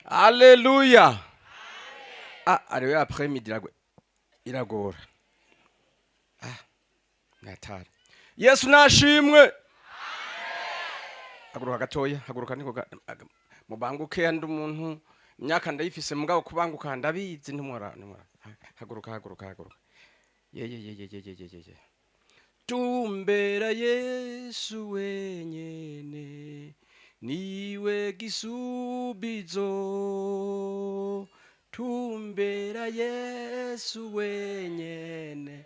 Alléluia. Ariwe après-midi iragora. Natari. Yesu nashimwe. Haguruka gatoya, haguruka niko mubanguke andi umuntu imyaka ndayifise mugabo kubanguka ndabizi ntumora. Haguruka. Ye. Tumbera Yesu wenyene niwe gisubizo. Tumbera Yesu wenyene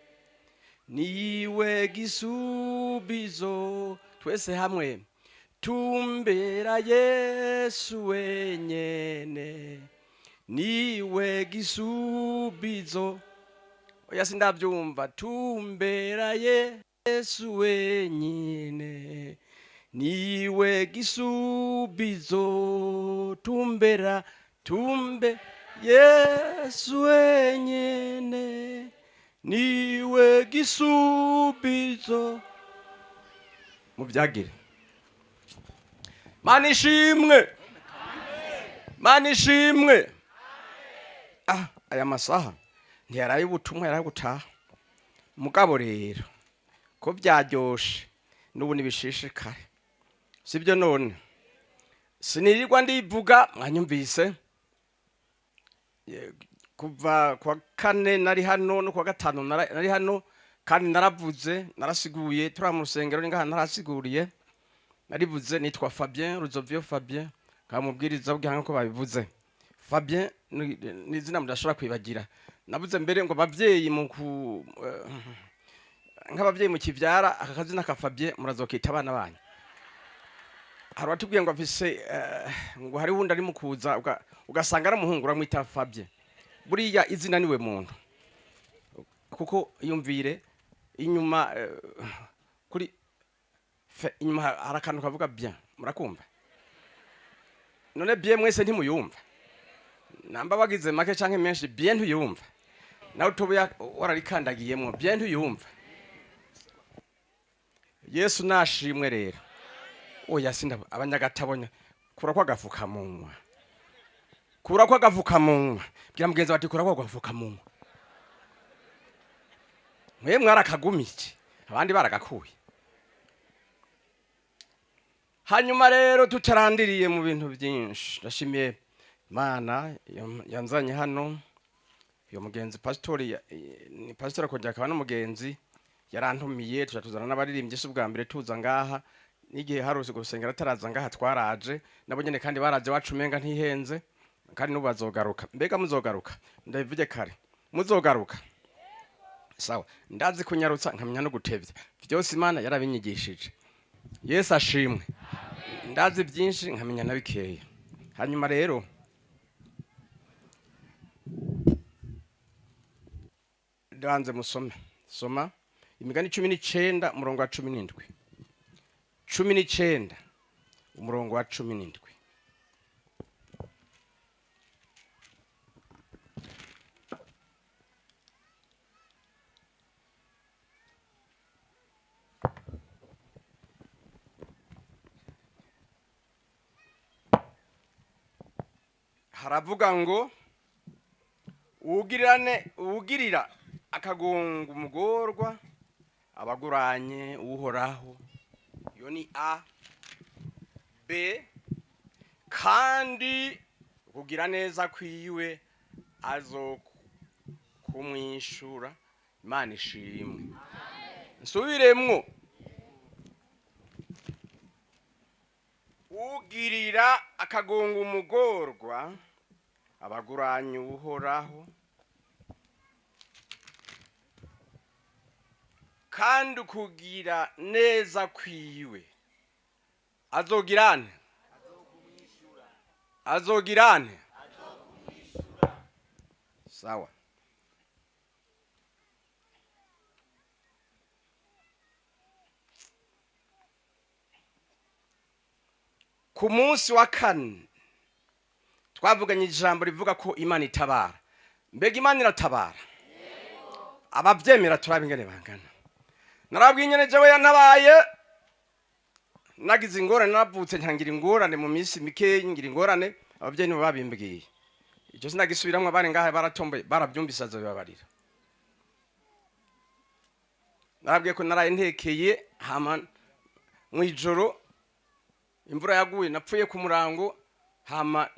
niwe gisubizo. Twese hamwe. Tumbera Yesu wenyene niwe gisubizo. Oya sindavyumva. Tumbera Yesu wenyene niwe gisubizo. Tumbera Yesu wenyene niwe gisubizo. Muvyagire. Manishimwe. Aya masaha ntiyaraye ubutumwa yaraye gutaha. Mugabo rero ko byaryoshe n'ubu nibishishikare. Sibyo none. Sinirirwa ndivuga mwanyumvise. Kuva kwa kane nari hano no kwa gatanu nari hano kandi naravuze narasiguye turi mu rusengero ninga narasiguriye. Narivuze nitwa Fabien, Ruzoviyo Fabien, kamubwiriza bw'Gihanga ko babivuze. Fabien nizina mudashobora kwibagira. Navuze mbere ngo bavyeyi nk'abavyeyi mu kivyara akakazina ka Fabien murazokita abana banyu. Hari watubwiye ngo afise ngo hari wundi ari mukuza ugasanga aramuhungu uramwita Fabien. Buriya izina niwe muntu. Kuko yumvire inyuma kuri inyuma harakantu kavuga bien murakumva. None bien mwese ntimuyumva. Namba bagize make canke menshi bien ntuyumva. Nawe utobuya wararikandagiyemo bien ntuyumva. Yesu nashimwe rero. Oya sinda abanyagatabonya kura kwa gafuka munwa. Kura kwa gafuka munwa. Bwira mugenzi bati kura kwa gafuka munwa. Mwe mwarakagumiki abandi baragakuye. Hanyuma rero tutarandiriye mu bintu byinshi. Ndashimiye Imana yanzanye hano. Uyo mugenzi Pasteur ni Pasteur akongera akaba n'umugenzi yarantumiye tuzana n'abaririmbye ubwa mbere tuza ngaha. Nigihe harose gusengera taraza ngaha twaraje nabo nyene kandi baraje wacu menga ntihenze kandi nubazogaruka. Mbega muzogaruka ndabivuge kare. Muzogaruka. Sawa ndazi kunyarutsa nkamenya no gutevya. Byose Imana yarabinyigishije. Yesu ashimwe. Ndazi byinshi nkamenya nabikeya. Hanyuma rero danze musome. Soma imigani 19 umurongo wa 17. 19 umurongo wa 17. Haravuga ngo ugirira akagongo umugorwa abaguranye uhoraho. Yo ni A. B. Kandi kugira neza kwiwe azo kumwishura. Imana ishimwe. Nsubiremwo. Ugirira akagongo umugorwa abaguranye uhoraho. Kandi kugira neza kwiwe azogirane. Sawa. Ku munsi wa kane twavuganye ijambo rivuga ko Imana itabara. Mbega Imana iratabara? Abavyemera turabingene bangana. Narabwinyene jewe yantabaye nagize ingorane navutse ntangira ingorane mu minsi mike ngira ingorane ababyeyi nibo babimbwiye icyo sinagisubiramwe bari ngaha baratomboye barabyumvise azobibabarira narabwiye ko naraye ntekeye hama mwijoro imvura yaguye napfuye ku murango hama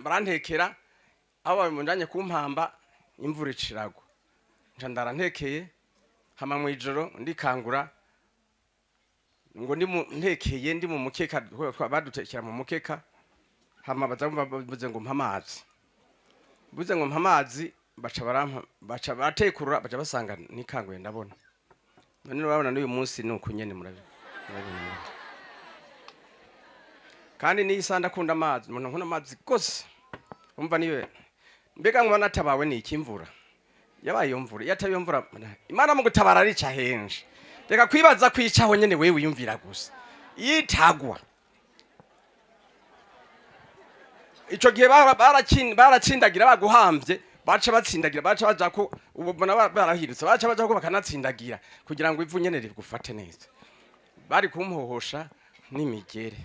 barantekera aho bamundanye kumpamba imvura iciragwa nca ndarantekeye hama mwijoro ndikangura ngo ntekeye ndi mu mukeka badutekera mu mukeka hama bavuze ngo mpamazi buze ngo mpamazi baca batekurura baca basanga nikanguye ndabona none urabona n'uyu munsi nuko nyene murabe kandi ni isanda kunda amazi umuntu nkuna amazi gose umva niwe mbega ngo natabawe ni ikimvura yabaye imvura yatabiye imvura imana mu gutabara ari cahenje reka kwibaza kwicaho nyene wewe wiyumvira gusa yitagwa ico gihe baratsindagira baguhambye baca batsindagira baca baja ko ubona barahirutse baca baja ko bakanatsindagira kugira ngo ivu nyene rigufate neza bari kumhohosha n'imigere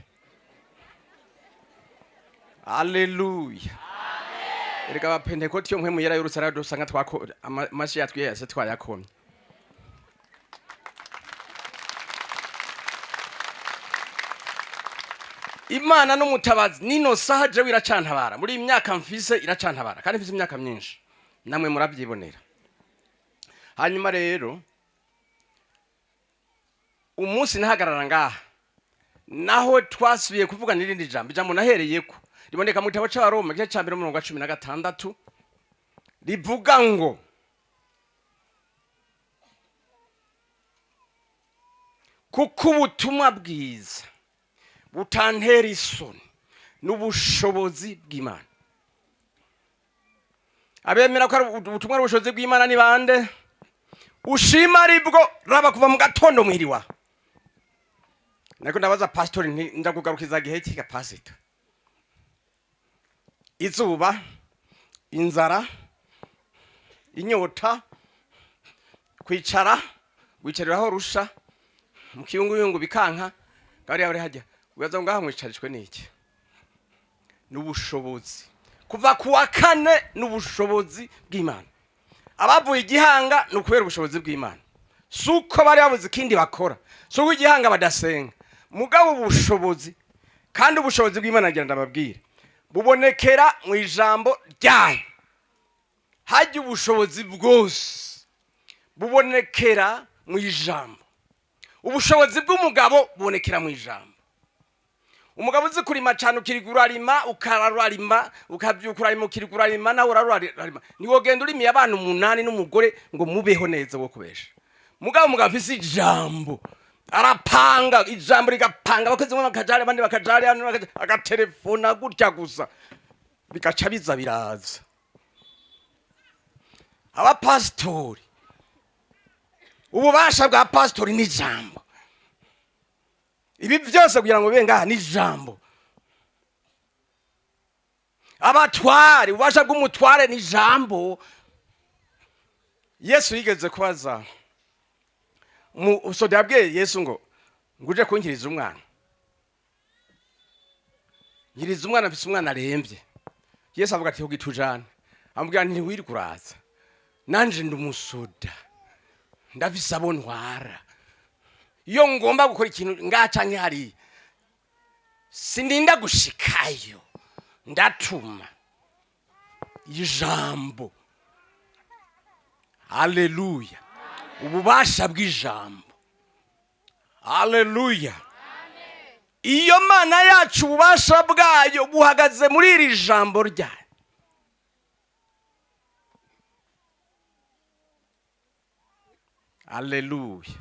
Haleluya amen erega abapentekote yo mpemu yera y'urutse aradusanga twako amashi yatwiye yase twayakomye Imana n'umutabazi nino saha je iracantabara muri imyaka mfise iracantabara kandi mfise imyaka myinshi namwe murabyibonera hanyuma rero umunsi nahagarara ngaha naho twasubiye kuvuga n'irindi jambo nahereyeko riboneka mu gitabo c'abaroma gice ca 16 rivuga ngo kuko ubutumwa bwiza butantera isoni n'ubushobozi bw'Imana abemera ko ubutumwa n'ubushobozi bw'Imana ni bande ushima aribwo raba kuva mu gatondo mwiriwa nako ndabaza pastor ndakugarukiza gihe kika pastor izuba inzara inyota kwicara wicariraho rusha mu kiyunguyungu bikanka gari yawe hajya uyaza ngaha mwicarishwe niki n'ubushobozi kuva kuwa kane n'ubushobozi bw'Imana abavuye igihanga no kubera ubushobozi bw'Imana suko bari babuze ikindi bakora suko igihanga badasenga mugabo ubushobozi kandi ubushobozi bw'Imana ngira ndababwira bubonekera mu ijambo ryayo haje ubushobozi bwose bubonekera mu ijambo ubushobozi bw'umugabo bubonekera mu ijambo umugabo uzi kurima cyane ukirigurarima ukarararima ukabyukurarima ukirigurarima nawe urararima niwo genda urimiye abantu 8 n'umugore ngo mubeho neza wo kubesha mugabo afise ijambo arapanga ijambo rigapanga bakoze mu makajari abandi bakajari agatelefona gutya gusa bikaca biza biraza aba pastori ububasha bwa pastori ni ijambo ibi byose kugira ngo benga ni ijambo abatwari ubasha bw'umutware ni ijambo Yesu yigeze kubaza usoda yabwiye Yesu ngo nguje kunkiriza umwana nkiriza umwana afise umwana arembye Yesu avuga ati hugitujana amubwira nti wiri kuraza nanje ndumusoda ndafise abontwara iyo ngomba gukora ikintu ngaca nkihari sindinda gushikayo ndatuma ijambo Haleluya ububasha bw'ijambo Haleluya iyo Mana yacu ububasha bwayo buhagaze muri iri jambo ryayo Haleluya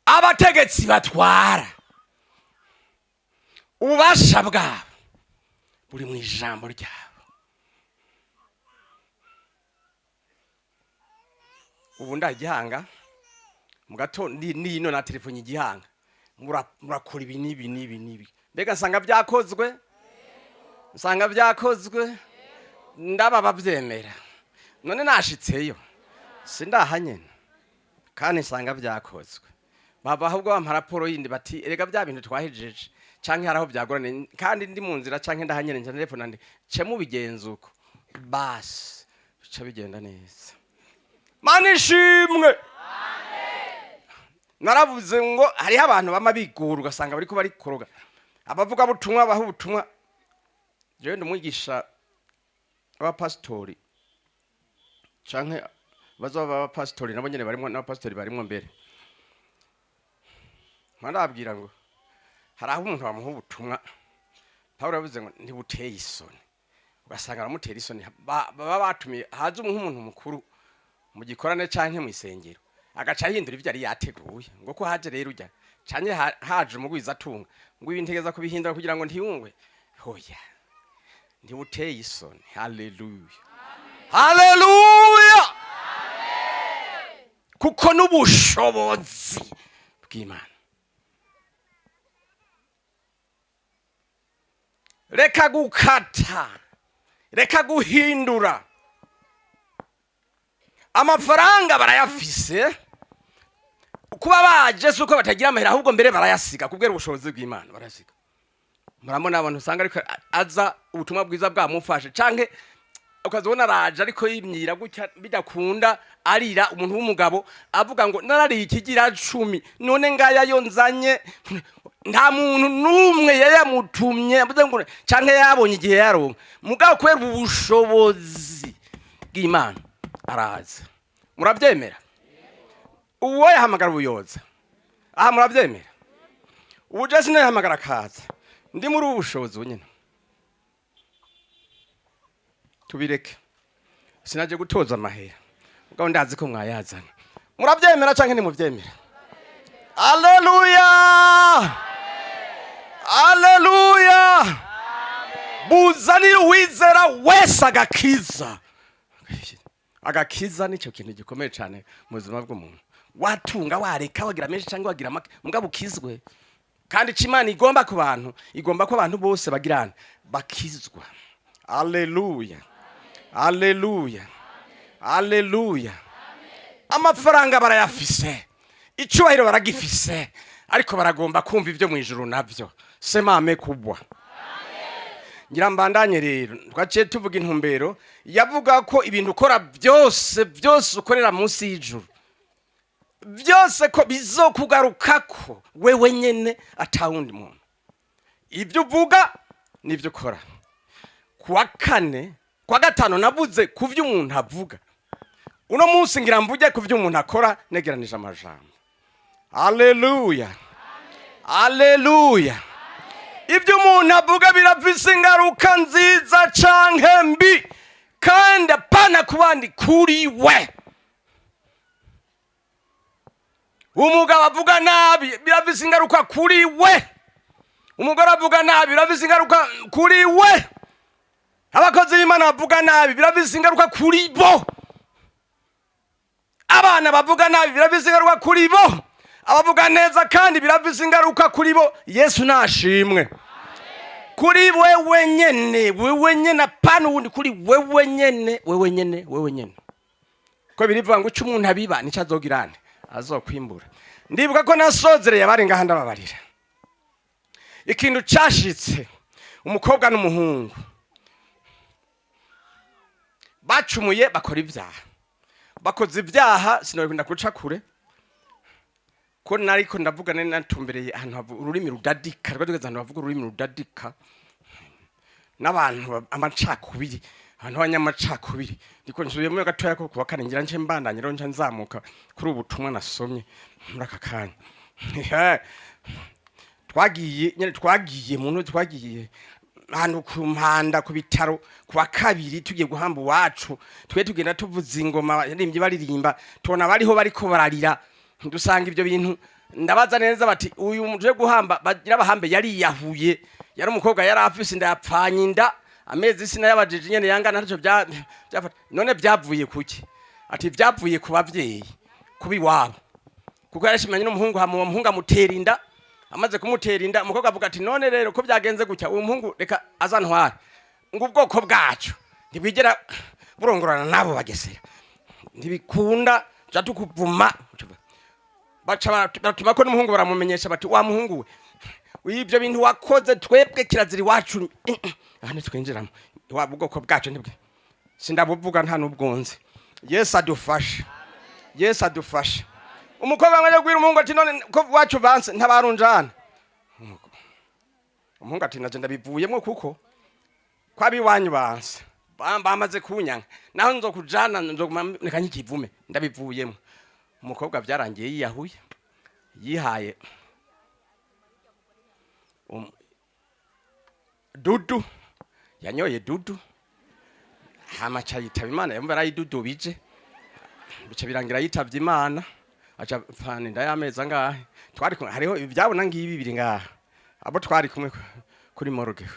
abategetsi batwara ububasha bwabo buri mu ijambo ryabo ubu ndagihanga mu gatondo nino na telefone igihanga murakora ibi nibi mbega nsanga byakozwe ndaba bavyemera none nashitseyo sindahanyene kandi nsanga byakozwe baba ahubwo bampa raporo yindi bati erega bya bintu twahejeje canke haraho byagorane kandi ndi mu nzira canke ndahanyene nje telefone ndi ce mubigenza uko basi bica bigenda neza. Mana ishimwe. Naravuze ngo hari abantu bamabigura ugasanga bariko bari koroga abavuga butumwa baho ubutumwa. Jewe ndumwigisha wa pastori canke bazoba pastori nabo nyene barimo na pastori barimo mbere. Marabwira ngo haraho umuntu bamuha ubutumwa Paulo yavuze ngo ntibuteye isoni ugasanga aramutera isoni baba batumiye haza umuntu mukuru mu gikorane canke mu isengero agaca hindura ivyo ari yateguye ngo ko haje rero ujya canke haje umugwiza atunga ngo ibintegeza kubihindura kugira ngo ntiyungwe hoya ntibuteye isoni. Haleluya, haleluya, kuko n'ubushobozi bw'Imana. Reka gukata, reka guhindura. Amafaranga barayafise kuba baje suko batagira amahera ahubwo mbere barayasiga kubwera ubushobozi bw'Imana barasiga. Muramona abantu usanga ariko aza ubutumwa bwiza bwamufashe canke ukazibona raje ariko yimyira gutya bidakunda arira umuntu w'umugabo avuga ngo narari ikigira 10 none ngaya yo nzanye nta muntu numwe yayamutumye avuze ngo canke yabonye igihe yaronka mugabo kwera ubushobozi bw'Imana araza. Murabyemera? Uwo yahamagara ubuyoza aha murabyemera? Uje sine yahamagara kaza ndi muri ubushobozi bunyene tubireke sinaje gutoza amahera mugabo ndazi ko mwayazana. Murabyemera canke ntimuvyemera? Haleluya, haleluya. Buzanira uwizera wese agakiza. Agakiza nicyo kintu gikomeye cyane mu buzima bw'umuntu. Watunga wareka wagira menshi cyangwa wagira make mugabo ukizwe. Kandi Imana igomba ku bantu, igomba ko abantu bose bagirana bakizwa. Haleluya, haleluya, haleluya. Amafaranga barayafise, icyubahiro baragifise, ariko baragomba kumva ivyo mu ijuru navyo. Semame kubwa. Ngira mbandanye rero twaciye tuvuga intumbero yavuga ko ibintu ukora byose ukorera munsi y'ijuru byose ko bizokugarukako wewe nyene atawundi muntu. Ibyo uvuga nivyo ukora. Kwa kane kwa gatano navuze kuvyo umuntu avuga. Uno munsi ngira mvuge kuvyo umuntu akora negeranije amajambo. Haleluya, haleluya. Ibyo umuntu avuga birafise ingaruka nziza canke mbi kandi apana kubandi kuri we. Umugabo avuga nabi birafise ingaruka kuri we. Umugore avuga nabi birafise ingaruka kuri we. Abakozi b'Imana bavuga nabi birafise ingaruka kuri bo. Abana bavuga nabi birafise ingaruka kuri bo. Abavuga neza kandi birafise ingaruka kuri bo. Yesu nashimwe. Kuri wewe nyene apana uwundi, kuri wewe nyene. Ko birivuga ngo uca umuntu abiba nicyo azogirane azokwimbura. Ndibuka ko nasozereye abari ngaha ndababarira. Ikintu cashitse umukobwa n'umuhungu bacumuye bakora ibyaha. Bakoze ibyaha sinabikunda kuca kure ko nariko ndavuga nene natumbereye ahantu ururimi rudadika rwageze ahantu bavuga ururimi rudadika n'abantu amacakubiri abantu banyamacakubiri ndiko nsubiyemo gatoya ko kuwa kane ngira nje mbandanye rero nje nzamuka kuri ubutumwa nasomye muri aka kanya. Twagiye ahantu ku mpanda ku bitaro kuwa kabiri tugiye guhamba wacu tugenda tuvuza ingoma yaririmbye baririmba tubona bariho bariko bararira. Dusanga ibyo bintu ndabaza neza bati uyu muje guhamba bagira bahambe yari yahuye yari umukobwa yari afise ndapfanye inda amezi sina yabajije nyene yangana ntacyo byafata. None byavuye kuki? Ati byavuye ku bavyeyi kubi wabo kuko yarashimanye n'umuhungu hamuwa muhungu amutera inda. Amaze kumutera inda umukobwa avuga ati none rero ko byagenze gutya uwo muhungu reka azantwara ngo ubwoko bwacu ntibigera burongorana nabo bagesera ntibikunda jatukuvuma. Baca batuma ko n'umuhungu baramumenyesha bati wa muhungu we ibyo bintu wakoze twebwe kirazira iwacu aha twinjiramo wa bugoko bwacu nibwe sindabuvuga nta nubwonze Yesu adufashe Yesu adufashe umukobwa mwaje gwira umuhungu ati none ko wacu banse ntabarunjana umuhungu ati naje ndabivuyemo kuko kwabi wanyu banse bamaze kunyanga naho nzokujana nzokumanika nyikivume ndabivuyemo umukobwa byarangiye yiyahuye yihaye dudu yanyoye dudu hamacha yitaba Imana yumva arayidudubije bice birangira yitavye Imana aca pfana nda yameza ngahe twari hariho ibyabona ngibi biri ngaha abo twari kumwe kuri morgue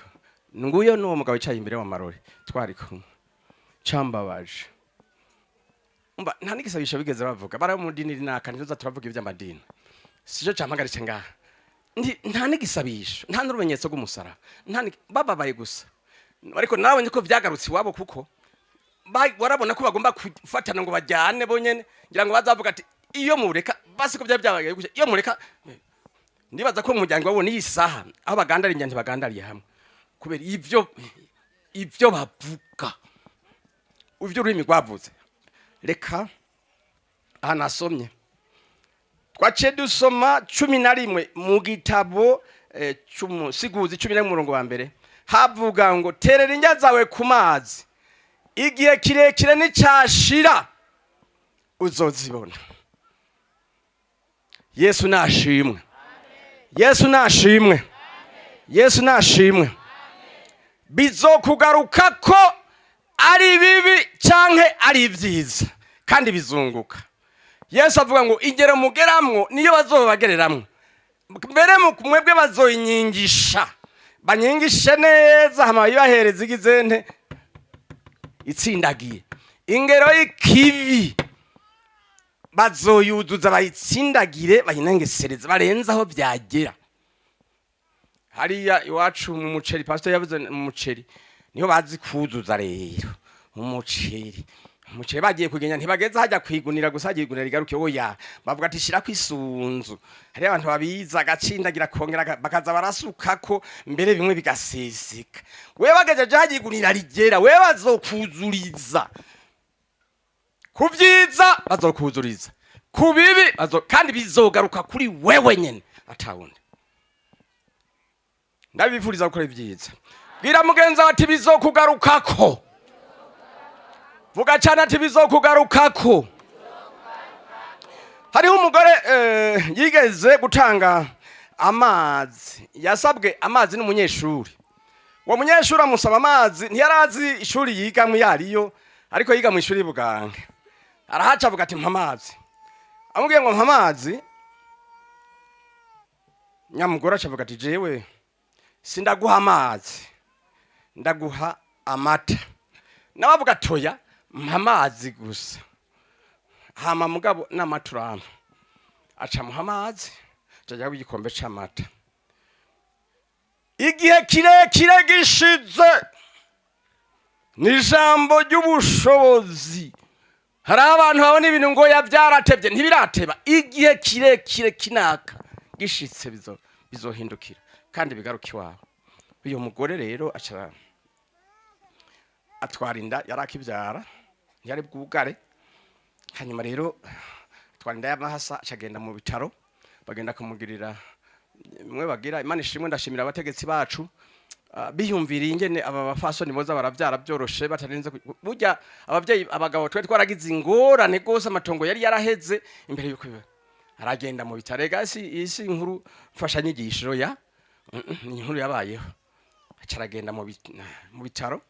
nguyo no mugabo yicaye imbere wa marore twari kumwe cambabaje umva nta nigisabisha bigeze bavuga bara mu dini rinaka nizo turavuga iby'amadini sijo campagaritse ngaha nta nigisabisho nta n'urumenyetso rw'umusara nta bababaye gusa ariko nabonye ko vyagarutse wabo kuko warabona ko bagomba kufatana ngo bajyane bonyene ngira ngo bazavuga ati iyo mureka basi ko byabaye gusha iyo mureka ndibaza ko mu muryango wabo ni isaha aho bagandara injye ntibagandariye hamwe kubera ivyo bavuga uvyo urimi rwavuze reka aha nasomye twaciye dusoma 11 mu gitabo cy'umusiguzi 11 murongo wa mbere havuga ngo terera injya zawe ku mazi igihe kirekire n'icyashira uzozibona Yesu nashimwe Yesu nashimwe Yesu nashimwe bizokugarukako ari bibi canke ari byiza kandi bizunguka Yesu avuga ngo ingero mugeramwo niyo bazobagereramwo mbere mwebwe bazoyinyigisha banyingishe neza hama yahereza igizente itsindagiye ingero y'ikibi bazoyuduza bayitsindagire bayinengesereza barenza aho byagera hariya iwacu mu muceri pastor yavuze mu muceri niho bazi kuzuza rero umuceri bagiye kugenya ntibageza hajya kwigunira gusa hagigunira rigaruke oya bavuga ati shira kwisunzu hari abantu babiza gacindagira kongera bakaza barasukako mbere bimwe bigaseseka we bagejeje hagigunira rigera we bazokuzuriza kubyiza bazokuzuriza kubibi kandi bizogaruka kuri wewe nyene atawundi ndabifuriza gukora ibyiza bwira mugenza ati bizokugarukako vuga cyane ati bizokugarukako hariho umugore yigeze gutanga amazi yasabwe amazi n'umunyeshuri uwo munyeshuri amusaba amazi ntiyarazi ishuri yiga mu yariyo ariko yiga mu ishuri y'ubuganga arahaca avuga ati mpa amazi amubwiye ngo mpa amazi nyamugore acavuga ati jewe sindaguha amazi ndaguha amata nawe avuga toya amazi gusa hama mugabo n'amaturano aca muha amazi ajya kugikombe c'amata igihe kirekire gishize n'ijambo ry'ubushobozi hari abantu babona ibintu ngo yabyaratebye ntibirateba igihe kirekire kinaka gishitse bizohindukira kandi bigaruka iwabo uyu mugore rero acara atwara inda yarakibyara yari bwugare hanyuma rero atwara inda y'amahasa acagenda mu bitaro bagenda kumugirira mwe bagira Imana ishimwe ndashimira abategetsi bacu biyumviriye ingene aba bafasoni boza baravyara byoroshe batarinze burya abavyeyi abagabo twe twaragize ingorane gose amatongo yari yaraheze imbere yuko aragenda mu bitaro isi inkuru mfasha nyigisho ya ni inkuru yabayeho acaragenda mu bitaro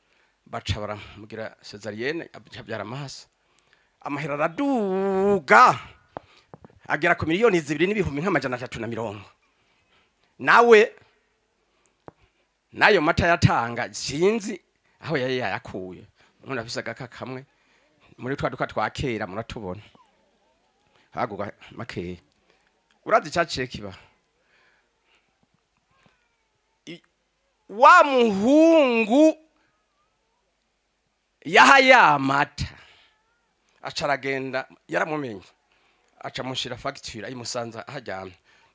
baca baramugira cesarienne abyara amahasa amahera araduga agera ku miliyoni 2,350 nawe nayo mata yatanga sinzi aho yari yayakuye umuntu afise agaka kamwe muri twa duka twakera muratubona haguga makeye urazi cyaciye kiba wa muhungu yahaya mata acaragenda yaramumenye aca mushira facture ayimusanza hajyamye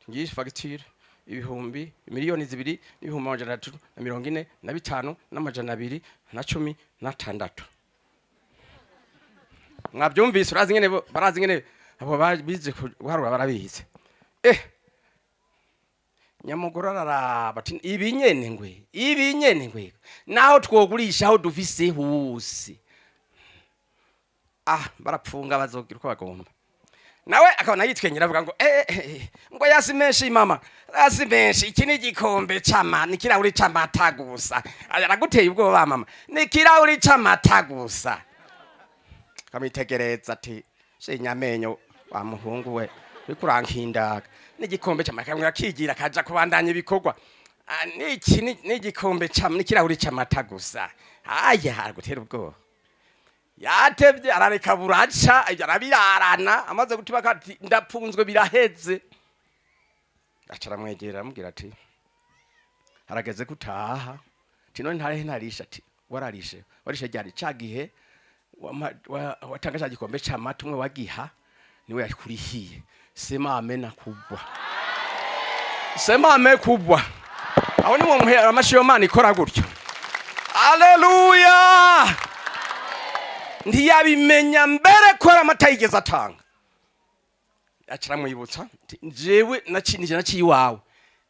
ngiye facture ibihumbi miliyoni 2,345 n'amajana 216. Mwabyumvise urazi ngene barazi ngene abo bize guharura barabize. Nyamugorara bati ibinyene ngwe naho twogurisha aho dufise hose barapfunga bazogira uko bagomba. Nawe akabona yitwenyera avuga ngo ngo yasimenshi mama yasimenshi iki ni gikombe c'ama ni kirahuri c'amata gusa araguteye ubwoba mama ni kirahuri c'amata gusa. Kamitegereza ati shenyamenyo wa muhungu we bikurankindaga ni gikombe c'amata ngakigira kaja kubandanya ibikorwa niki ni gikombe c'ama ni kirahuri c'amata gusa. Haragutera ubwoba. Yatevye arareka buraca arabirarana amaze gutiba kati ndapfunzwe biraheze. Acara mwegera amubwira ati harageze gutaha tino ntarisha ati wararishe ryari cagihe watangaje gikombe c'amata umwe wagiha niwe yakurihiye sema amena kubwa aho ni mu muhera amashiyo mana ikora gutyo. Haleluya. Ntiyabimenya mbere ko amata yigeze atanga. Acara mwibutsa jewe nacinije naciyiwawe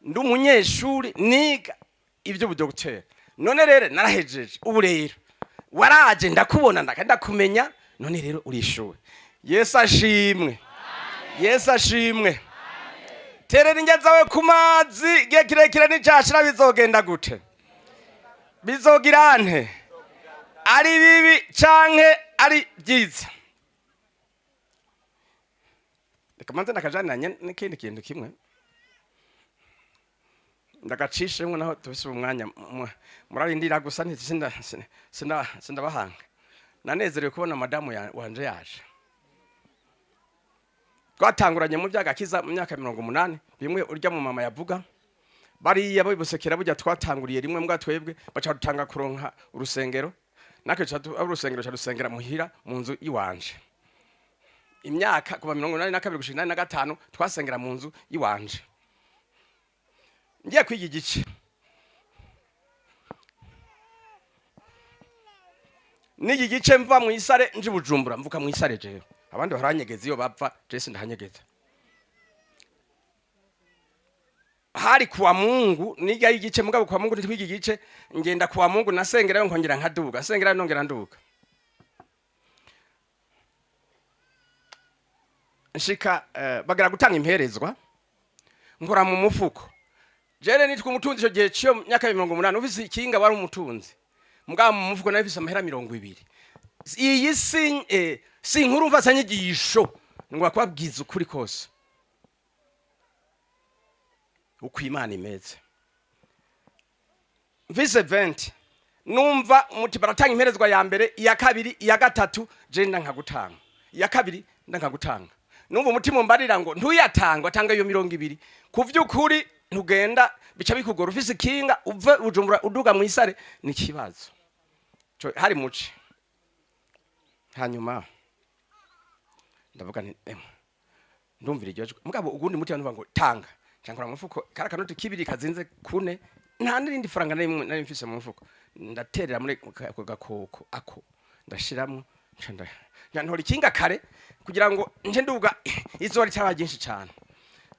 ndi umunyeshuri niga ibyo budoktere none rero narahejeje ubu rero waraje ndakubona ndakumenya none rero urishuri. Yesu ashimwe. Yesu ashimwe. Terera ingezawe ku mazi gihe kirekire n'icashira bizogenda gute? Bizogirane ari bibi canke ari byiza. Reka manze nakajananye n'ikindi kintu kimwe ndagacishemwe naho tubise umwanya murarindira gusa sindabahanga. Nanezerewe kubona madamu wanje yaje. Twatanguranye mu byagakiza mu myaka 80 bimwe urya mu mama yavuga bari yabibusekera burya twatanguriye rimwe mbwa twebwe baca dutanga kuronka urusengero nake urusengero cyarusengera muhira mu nzu iwanje. Imyaka kuva 82 gushika 85 twasengera mu nzu iwanje. Ngiye kwiga igice niki gice mva mu isare nje Bujumbura mvuka mu isare jewe abandi baranyegeza iyo bapfa Jesse ndahanyegeza. Hari kuwa Mungu niga igice mugabo kuwa Mungu twigi igice ngenda kuwa Mungu nasengera nkongera nkaduga nsengera nongera nduga nshika bagara gutanga imperezwa nkora mu mufuko jere nitwe umutunzi cyo gihe cyo myaka 80 ufise ikinga wari umutunzi mugabo mu mufuko nafise amahera 200. Iyi si nkuru mfasanye igisho ngo akwabwiza ukuri kose uko Imana imeze. Mfise 20 numva umuti baratanga imperezwa ya mbere iya kabiri iya gatatu je ndankagutanga iya kabiri ndankagutanga numva umutima mbarira ngo ntuyatanga atanga iyo 200 kuvyukuri ntugenda bica bikugora ufise kinga uve Bujumbura uduga mu isare ni kibazo hari muci. Hanyuma ndavuga nti ndumvira iryo mugabo ugundi muti abantu ngo tanga cyangwa mufuko karakanoti kibiri kazinze kune nta nirindi faranga nari mfise mu mufuko ndaterera muri ako gakoko ako ndashiramo ntori kinga kare kugira ngo nje nduga izo cyaba byinshi cyane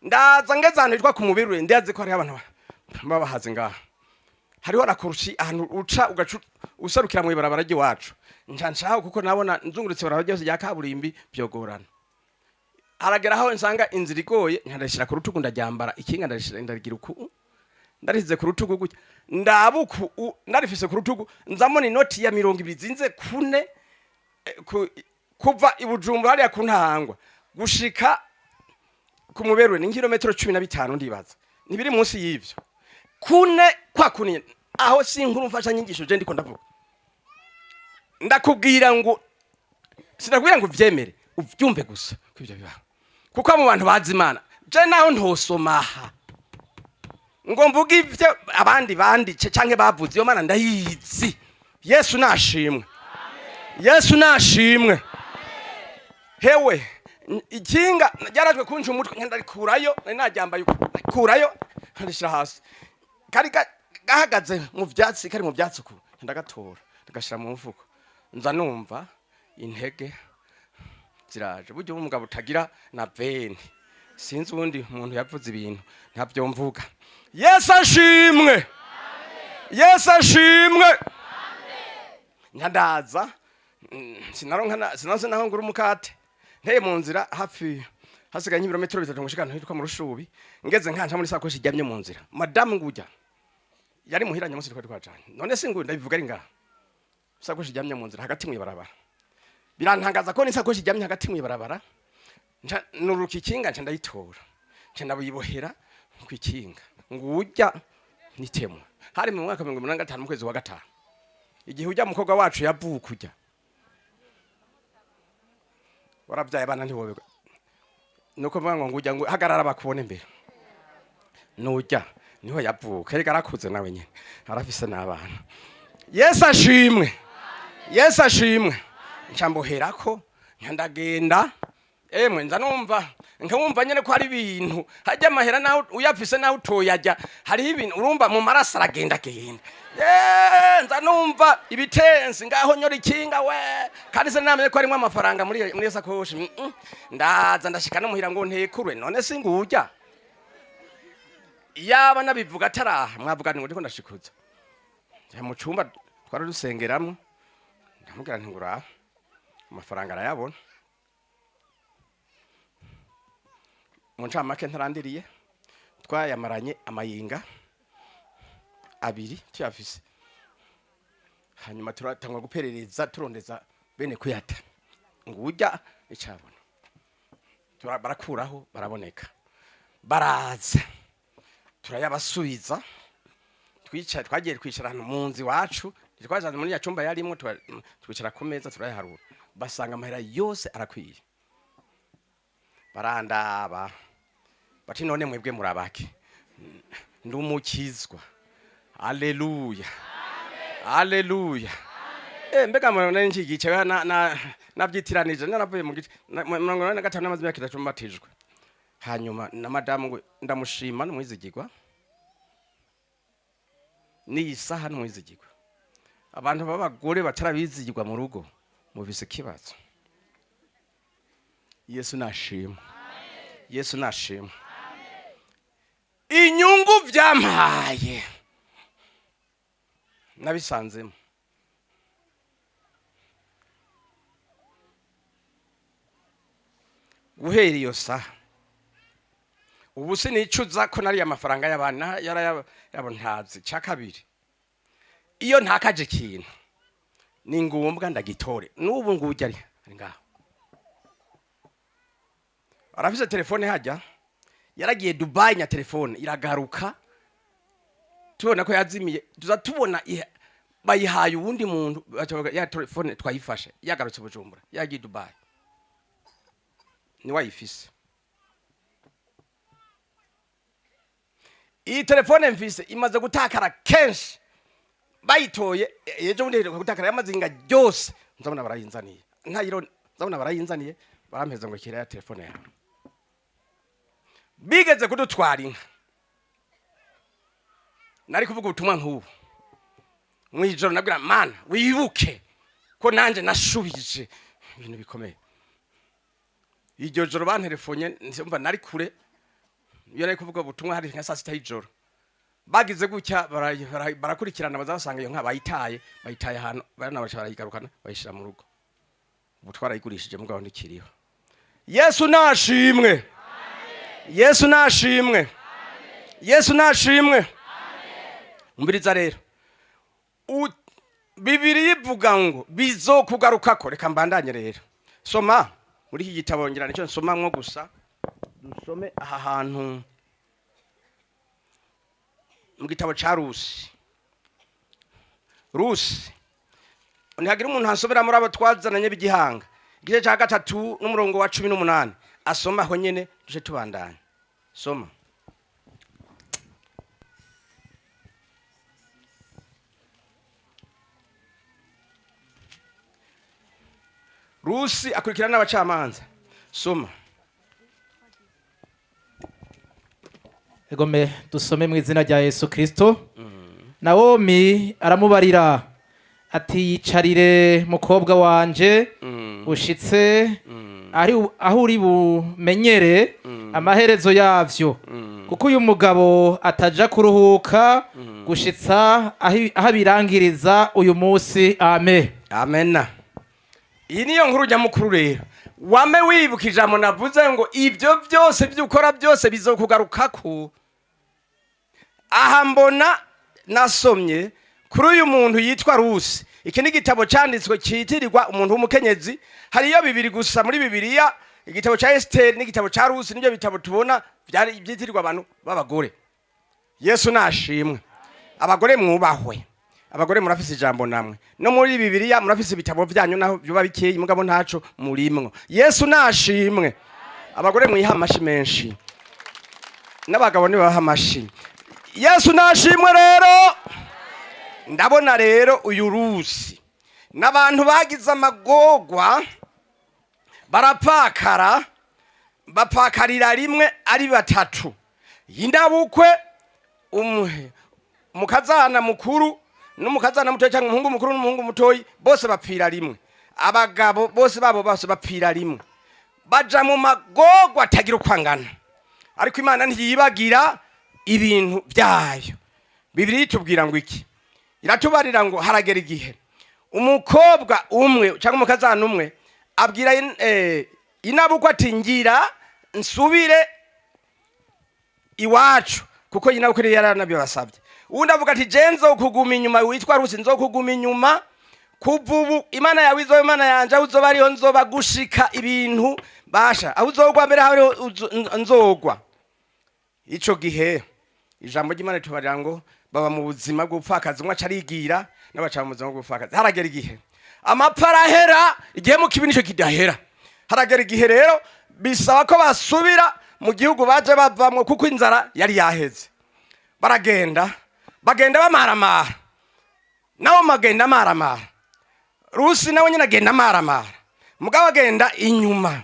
ndaza ngezanirwa ku mubiri ndaze ko hari abantu babahaze ngaha hariho rakurushi ahantu uca ugacu usarukira mu ibarabara ry'iwacu ncanshaho kuko nabona nzungurutse barabara byose ya kaburimbi byogorana. Haragera aho nsanga inzira igoye nkandashira ku rutugu ndaryambara ikinga ndagira uku ndarize ku rutugu gutya ndabuku narifise ku rutugu nzamona inoti ya 200 zinze kune kuva ibujumbura hariya ku ntahangwa gushika ku muberwe ni kilometero 15 ndibaza nibiri munsi y'ivyo kune kwa kune aho sinkuru mfasha nyigisho je ndiko ndavuga ndakubwira ngo sinakubwira ngo vyemere uvyumve gusa kwivyo bibaho kuko mu bantu bazimana je naho ntosomaha ngo mvuga ivyo abandi bandice canke bavuze iyo mana ndayizi. Yesu nashimwe. Yesu nashimwe. Hewe ikinga yarajwe kunje umutwe nkenda rikurayo nari najyambaye kurayo ndashira hasi kari gahagaze mu byatsi kari mu byatsi uko ndagatora ndagashira mu mfuko nza numva intege ziraje buryo umugabo utagira na veni sinzi ubundi umuntu yavuze ibintu ntabyo mvuga. Yesu ashimwe, Yesu ashimwe. Nyandaza sinaronse naho ngura umukate nteye mu nzira hafi hasigaye nk'ibirometero 3 ngo shikana hitwa mu Rushubi ngeze nkanja muri sakoshi ijyamye mu nzira madamu ngujya yari muhiranye munsi twajanye none singu ndabivuga ari ngaha sakoshi ijyamye mu nzira hagati mu ibarabara birantangaza ko ni sakoshi ijyamye hagati mu ibarabara nuruka ikinga nca ndayitora nca ndabibohera ku ikinga ngujya nitemwa hari mu mwaka 2015 mu kwezi wa gatanu igihe ujya mukobwa wacu yavukujya warabyaye bana ntiwobe nuko mvuga ngo ngujya ngo hagarara bakubone imbere nujya niho yavuka reka arakuze nawe nyene arafise n'abana. Yesu ashimwe, Yesu ashimwe. Ncamboherako ndagenda emwe nza numva nkamumva nyene ko hari ibintu hajya amahera nawe uyafise nawe utoyajya hari ibintu urumva mu maraso aragenda genda nza numva ibitensi ngaho nyori kinga we kandi se namenye ko arimo amafaranga muri sakoshi ndaza ndashika no muhira ngo ntekurwe none singujya yaba nabivuga ataraha mwavuga ngo ndiko ndashikuza mu cyumba twari dusengeramo ndamubwira nti ngura amafaranga arayabona mu ncamake ntarandiriye twayamaranye amayinga abiri tuyafise hanyuma turatangwa guperereza turondeza bene kuyata ngujya icabona barakuraho baraboneka baraza turayabasubiza twagiye kwicara mu nzi wacu twajana muri ya cyumba yarimo twicara ku meza turayaharura basanga amahera yose arakwiye barandaba bati none mwebwe murabake ndumukizwa. Haleluya, haleluya. Mbega mwana njigice nabyitiranije naravuye mu gice 45 n'amazi y'akita cyumbatijwe hanyuma na madamu ngo ndamushima n'umwizigirwa ni isaha n'umwizigirwa abantu babagore batarabizigirwa mu rugo mubise kibazo. Yesu nashima, Yesu nashima. Inyungu byampaye nabisanzemo guhera iyo saha ubu sinicuza ko nari amafaranga y'abana yarayabontazi cya kabiri iyo ntakaje ikintu ni ngombwa ndagitore n'ubu ngujya ari ngaho arafise telefone hajya yaragiye Dubai nya telefone iragaruka tubona ko yazimiye tuza tubona bayihaye uwundi muntu ya telefone twayifashe yagarutse Bujumbura yagiye Dubai ni wayifise iyi telefone mfise imaze gutakara kenshi bayitoye ejo bundi gutakara yamazinga byose nzabona barayinzaniye ntayiro nzabona barayinzaniye barampeza ngo kira ya telefone yawe bigeze kudutwara inka nari kuvuga ubutumwa nk'ubu mwijoro nabwira mana wibuke ko nanje nashubije ibintu bikomeye iryo joro banterefonye ndumva nari kure iyo nari kuvuga ubutumwa hari nka saa 6 y'ijoro bagize gutya barakurikirana bazasanga iyo nka bayitaye ahantu barana barayigarukana bayishira mu rugo ubu twarayigurishije mugabo ndikiriho. Yesu nashimwe, Yesu nashimwe, Yesu nashimwe. Umbiriza rero Bibiri ivuga ngo bizokugarukako reka mbandanye rero soma muri iki gitabo ngira nicyo nsomamwo gusa dusome aha hantu mu gitabo ca Rusi ntihagira umuntu hasobera muri abo twazananye b'Igihanga igice ca 3 n'umurongo wa 18 asoma aho nyene tuje tubandanye soma. Rusi akurikirana n'abacamanza soma. egome dusome mu izina rya Yesu Kristo. Nawomi aramubarira ati yicarire mukobwa wanje ushitse aho uri bumenyere amaherezo yavyo kuko uyu mugabo ataja kuruhuka gushitsa aho birangiriza uyu munsi. Amen. Amena. Iyi niyo nkuru nyamukuru rero. Wame wibuka ijambo navuze ngo ibyo byose byukora byose bizokugarukako. Aha mbona nasomye kuri uyu muntu yitwa Rusi. Iki ni igitabo cyanditswe cyitirirwa umuntu w'umukenyezi. Hariyo bibiri gusa muri Bibiliya, igitabo cya Esther n'igitabo cya Rusi, nibyo bitabo tubona byitirirwa abantu b'abagore. Yesu nashimwe. Abagore mwubahwe. Abagore murafise ijambo namwe. No muri Bibiliya murafise ibitabo byanyu naho byoba bikeye mugabo ntaco murimwo. Yesu nashimwe. Abagore mwiha amashi menshi. N'abagabo ni baha amashi. Yesu nashimwe rero. Ndabona rero uyu Rusi n'abantu bagize amagogwa barapakara bapakarira rimwe ari batatu. Yindabukwe umukazana mukuru n'umukazana mutoyi cyangwa umuhungu mukuru n'umuhungu mutoyi bose bapfira rimwe. Abagabo bose bapfira rimwe. Baja mu magogwa atagira ukwangana. Ariko Imana ntiyibagira ibintu byayo. Bibiliya itubwira ngo iki? Iratubarira ngo haragera igihe umukobwa umwe cyangwa umukazana umwe abwira inabukwe ati ngira nsubire iwacu kuko inabukwe yaranabyo basabye. Undi avuga ati je nzokuguma inyuma, witwa Rusi nzokuguma inyuma kuvubu Imana yawe izo Imana yanje uzoba ariho nzoba gushika ibintu basha aho uzogwa mbere aho nzogwa. Ico gihe ijambo ry'Imana tubarira ngo baba mu buzima bw'ubupfakazi, umwe acarigira n'abaca mu buzima bw'ubupfakazi. Haragera igihe amaparahera, igihe mu kibi nico kidahera. Haragera igihe rero bisaba ko basubira mu gihugu baje bavamwe kuko inzara yari yaheze. Bagenda bamaramara. Nawo magenda maramara. Rusi nawe nyine agenda maramara. Mugabo agenda inyuma.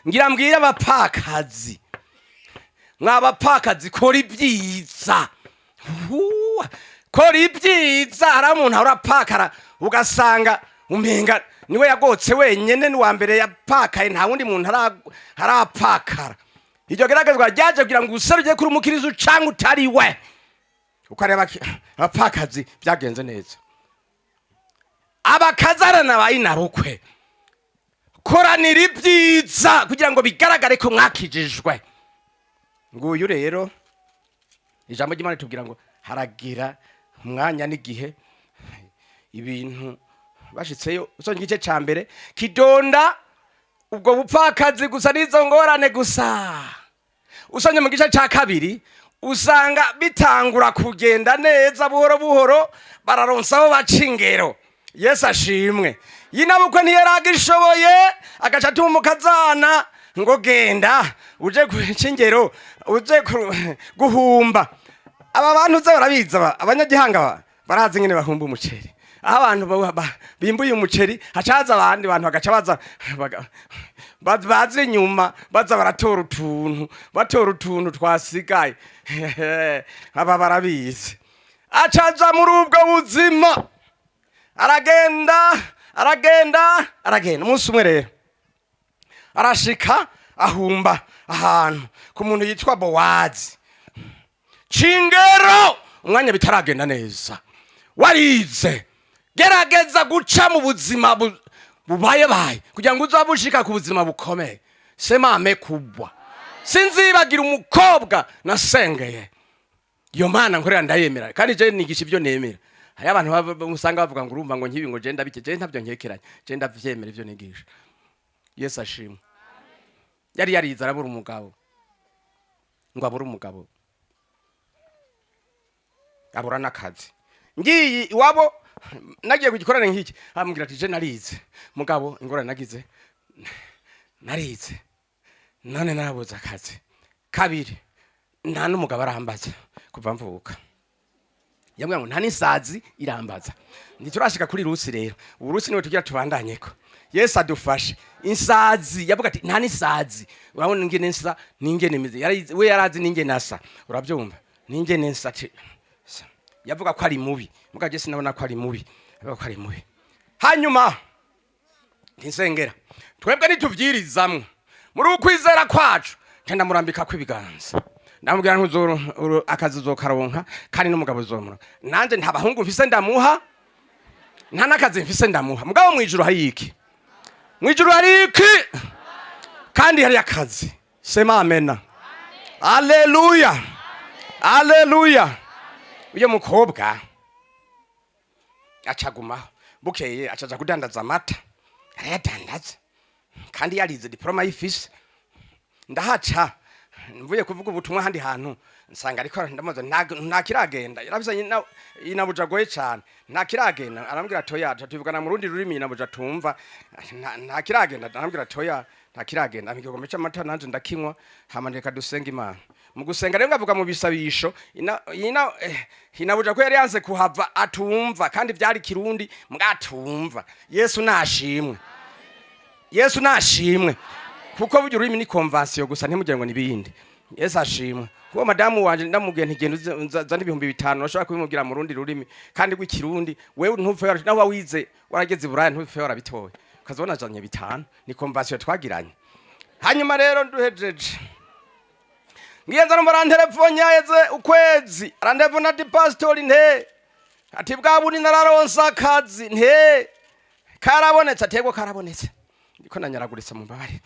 Ngira mbwira abapfakazi. Mwabapfakazi kora ibyiza. Kora ibyiza. Hari umuntu urapakara ugasanga umenga niwe yagotse wenyene ni wa mbere yapakaye, nta wundi muntu harapakara. Iryo geragezwa ryaje kugira ngo useruje kuri umukirizo cyangwa utari we. Ukareba abapfakazi byagenze neza. Abakazarana bayinarukwe. Koranira ibyiza kugira ngo bigaragare ko mwakijijwe. Nguyu rero ijambo ry'Imana tubwira ngo haragira umwanya n'igihe ibintu bashitseyo. Usonye igice ca mbere kidonda ubwo bupfakazi gusa n'izo ngorane gusa. Usonye mu gice ca kabiri usanga bitangura kugenda neza buhoro buhoro, bararonsaho baca ingero. Yesu ashimwe. Yinabukwe ntiyaragishoboye agaca atuma umukazana ngo genda uje guca ingero, uje guhumba. Aba bantu uza barabiza, abanyagihanga barazi nyine bahumba umuceri. Aho abantu bimbuye umuceri hacaza abandi bantu bagaca baza inyuma baza baratora utuntu twasigaye. Aba barabizi. Acaja muri ubwo buzima aragenda umunsi umwe rero arashika ahumba ahantu ku muntu yitwa Bowazi. Cingero umwanya bitaragenda neza. Warize gerageza guca mu buzima bubaye kugira ngo uzabushika ku buzima bukomeye. Sema amekubwa. Sinzibagira umukobwa nasengeye. Iyo Mana nkorera ndayemera kandi je nigisha ibyo nemera. Hari abantu usanga bavuga ngo urumva ngo nkibi ngo je ndabike, je ntabyo nkekeranye, je ndavyemera ibyo nigisha. Yesu ashimwe. Yari yariza arabura umugabo. Ngo abura umugabo. Abura nakazi. Ngiyi iwabo nagiye kugikorana nk'iki. Amubwira ati je narize. Mugabo ingorane nagize. Narize. None narabuza akazi. Kabiri. Nta n'umugabo arambaza kuva mvuka. Yambwira ngo nta n'isazi irambaza. Nditurashika kuri Rusi rero. Ubu Rusi niwe tugira tubandanyeko. Yesu adufashe. Insazi yavuga ati nta nisazi urabona ingene nsa n'ingene mize we yarazi n'ingene asa urabyumva n'ingene nsa yavuga ko ari mubi mugaje sinabona ko ari mubi yavuga ko ari mubi hanyuma insengera twebwe nituvyirizamwe muri ukwizera kwacu cyenda murambika kwibiganza ndamubwira ntuzoro akazi uzokaronka kandi n'umugabo uzomura nanje nta bahungu mfise ndamuha nta nakazi mfise ndamuha mugabo mwijuru hayiki mwijuru hariki kandi hari akazi sema amena haleluya haleluya uyo mukobwa acagumaho bukeye acaja kudandaza amata arayadandaza kandi yarize diploma y'ifise ndahaca mvuye kuvuga ubutumwa handi hantu nsanga ariko ndamuze nta kiragenda yarabise inabuja goye cyane nta kiragenda arambwira toya tuvugana mu rundi rurimi inabuja tumva nta kiragenda arambwira toya nta kiragenda amikigome cy'amata nanje ndakinywa hamandeka dusenga Imana mu gusenga rero ngavuga mu bisabisho inabuja ko yari yanze kuhava atumva kandi byari kirundi mwatumva Yesu nashimwe Yesu nashimwe kuko buryo ururimi ni convention gusa ntimugire ngo nibindi Yesu ashimwe kuko madamu wanje ndamubwiye ntigenda zana 5,000 nashaka kubimubwira mu rundi rurimi kandi rw'ikirundi wewe ntupfe nawe wize warageze Buraya ntupfe warabitoye ukazobona janye 5 ni convention twagiranye hanyuma rero nduhejeje ngiyenza no telefone yaheze ukwezi arandevuna ati Pasteur nte ati bwabuni nararonsa akazi nte karabonetse atego karabonetse niko nanyaraguritse mu mbabare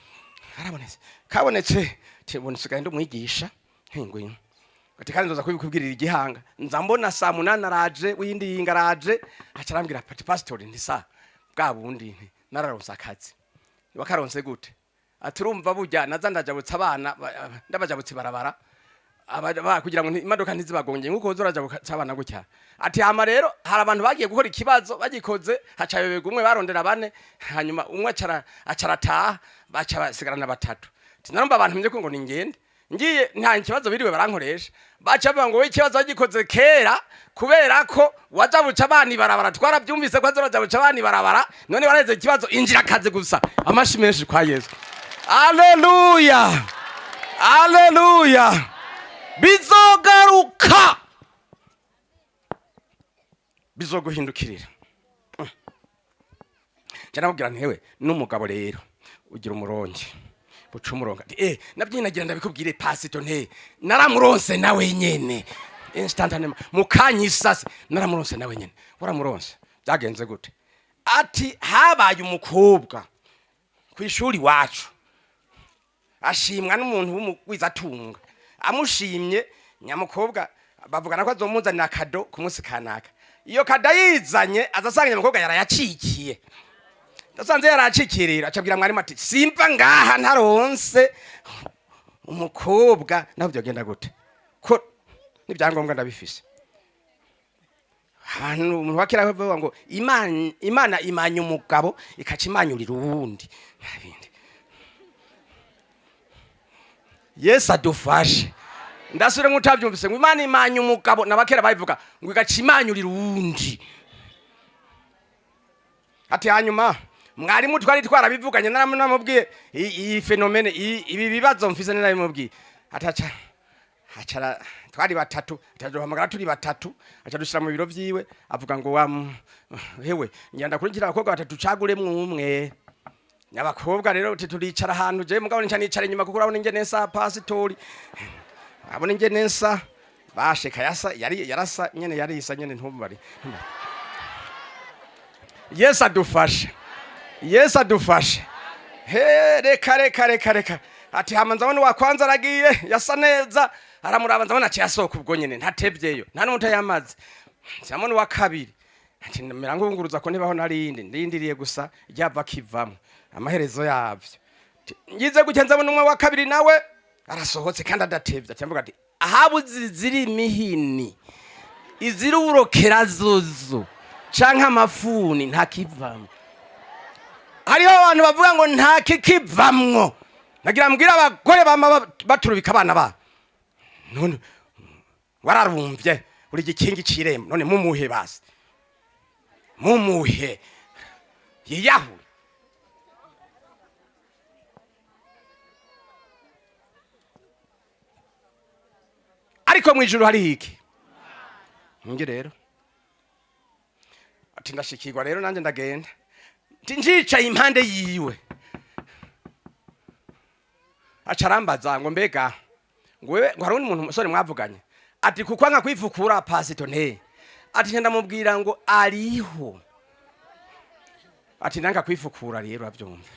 kabonetse tibonetse kandi umwigisha hengwe ati kandi ndoza kubikubwirira igihanga nza mbona saa 8 araje windi yingaraje acarambwira ati Pasteur ndisa bwabundi nararonsa akazi bakaronse gute aturumva burya naza ndajabutsa abana ndabajabutse barabara kugira ngo imodoka ntizibagonge nkuko uzorajabutsa abana gutya ati hama rero hari abantu bagiye gukora ikibazo bagikoze hacayobega umwe barondera bane hanyuma umwe acarataha baca basigarana batatu tinarumva abantu mye ko ngo ningende ngiye nta kibazo biriwe barankoresha baca bavuga ngo we ikibazo bagikoze kera kubera ko wajabutsa abana barabara twarabyumvise ko azorajabutsa abana barabara none bareze ikibazo injira kaze gusa amashi menshi kwa Yesu haleluya haleluya bizogaruka bizoguhindukirira cyane mubwira ntewe n'umugabo rero ugira umuronge buca umuronga nabyinagira ndabikubwire Pastor nte naramuronse nawe nyene instantaneous mukanyisase naramuronse nawe nyene waramuronse byagenze gute ati habaye umukobwa kwishuri wacu ashimwa n'umuntu w'umugwizatunga amushimye nyamukobwa bavugana ko azomuzanira kado ku munsi kanaka iyo kada yizanye azasanga nyamukobwa yarayacikiye ndasanze yaracikirira acabwira mwari mati simva ngaha ntaronse umukobwa nabyo genda gute ko nibyangombwa ndabifise abantu umuntu wakira bavuga ngo imana imanya umugabo ikaca imanyurira uwundi Yesu adufashe ndasure nk'utabyumvise ngo imana imanya umugabo nabakera bayivuga ngo igaca imanyurira uwundi ati hanyuma mwarimu twari twarabivuganye naramubwiye iyi fenomene ibi bibazo mfise naramubwiye ataca acara twari batatu ataduhamagara turi batatu acadushira mu biro vyiwe avuga ngo hewe nyanda kuringira abakobwa batatu cagure umwe nyabakobwa rero turicara ahantu je mugabo nicanicara inyuma kuko urabona ingene nsa Pasteur abona ingene nsa basheka yarasa nyene yarisa nyene ntumbari Yesu adufashe Yesu adufashe reka ati hama nzabona wakwanza aragiye yasa neza aramuraba nzabona cyasohoka ubwo nyene ntatevyeyo nta n'umuntu yamaze cyamone wa kabiri ati mirango nguruza ko nibaho narindi ndindiriye gusa ryava kivamo amaherezo yavyo ngize gukenza abona umwe wa kabiri nawe arasohotse kandi adatevye cyamvuga ati ahabuzi ziri mihini iziri urokera zozo canka amafuni ntakivamo hariho abantu bavuga ngo nta kikivamwo nagira mbwira abagore bama baturubika abana ba none wararumvye uri gikingi cirembo none mumuhe basi mumuhe yiyahu ko mwijuru hari iki nge rero ati ndashikirwa rero nanje ndagenda njicaye impande yiwe acarambaza ngo mbega ngwewe ngo hari umuntu musore mwavuganye ati kuko nka kwivukura pasito nte ati ndamubwira ngo ariho ati nanga kwivukura rero avyumva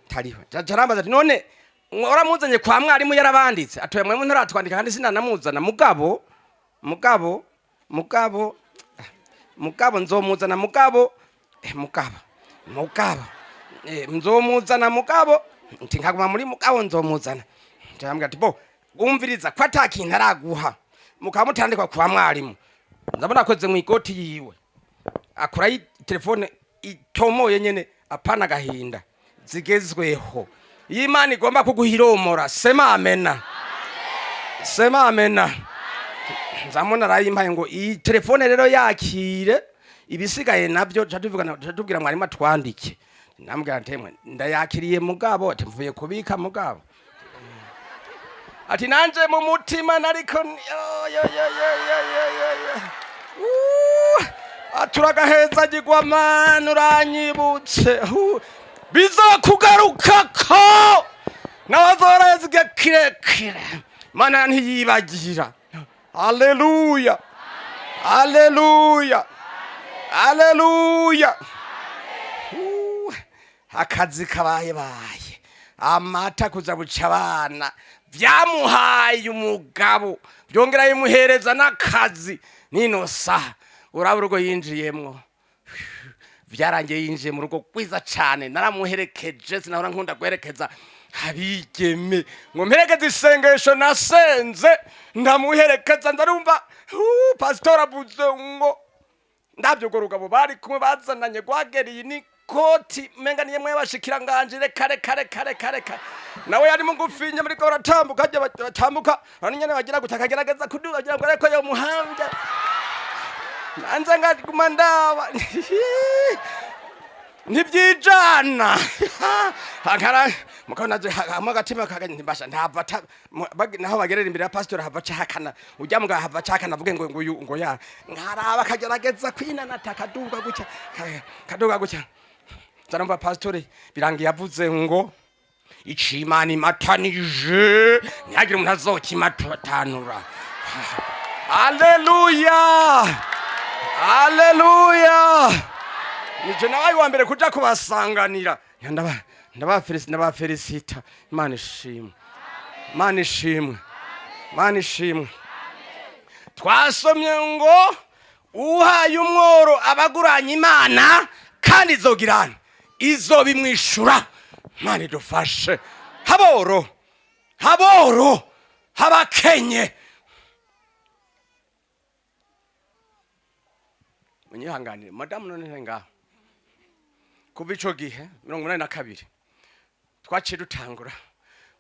tariho acarambaza ati none uramuzanye kwa mwarimu yarabanditse atoye mwe ntaratwandika kandi sinanamuzana mugabo nzomuzana mugabo nzomuzana mugabo nti nkaguma muri mugabo nzomuzana ndambwira ati bo umviriza ko atakintu araguha mukamutandikwa kwa mwarimu ndabona akoze mu ikoti yiwe akora telefone itomoye nyene apana gahinda zigezweho Imana igomba kuguhiromora sema amena sema amena nzamona rayimpaye ngo iyi telefone rero yakire ibisigaye nabyo catubwira mwarimu atwandike nambwira ntemwe ndayakiriye mugabo ati mvuye kubika mugabo ati nanje mu mutima nariko aturagaheza gigwa mana uranyibutse bizokugarukako nawazorezge kirekire mana ntiyibagira haleluya haleluya haleluya akazi kabaye amata kuza buca abana vyamuhaye umugabo byongera yimuhereza n'akazi nino saha urabura uko yinjiyemwo vyarangiye yinjiye mu rugo kwiza cane naramuherekeje sinahora nkunda guherekeza abigeme ngo mperekeze isengesho nasenze ndamuherekeza ndarumva pasteur avuze ngo ndavyo go rugabo bari kumwe bazananye gwageriye ni koti menga niye mwe bashikira nganjire kare nawe yari mugufinya muri ko ratambuka ajya batambuka none nyene bagira gutakagerageza kuduga agira ngo ariko yo muhambya nanze ngaguma ndaba ntibyijana akara mukabona amagatima kaganye ntibasha ntava naho bagerera imbere ya pastor hava cakana ujya mga hava cakana avuge ngo ya nkaraba kagerageza kwinana kaduga gucya zaramba pastor birangiye yavuze ngo icimani matanije ntihagire umuntu azokimatanura haleluya haleluya nije nawe wa mbere kuja kubasanganira ndabafelicita Imana ishimwe twasomye ngo uhaye umworo abaguranye Imana kandi izogirana izobimwishura Imana idufashe haboro habakenye munyihanganire madamu none ngaho kuva ico gihe 82 twaciye dutangura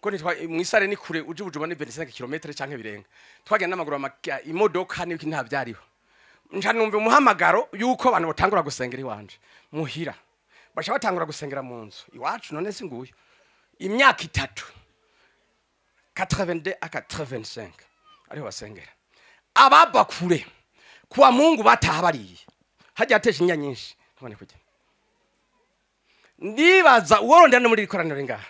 ko mwisare ni kure uje bujuba ni 25 km canke birenga twagenda n'amaguru imodoka n'iki nta byariho nca numva umuhamagaro yuko abantu batangura gusengera iwanje muhira basha batangura gusengera mu nzu iwacu none singuye imyaka 3 82 à 85 ariho basengera ababa kure kwa Mungu bataha bariye hajya atesha inya nyinshi none kujya ndibaza uworonda no muri ikoraniro ngaha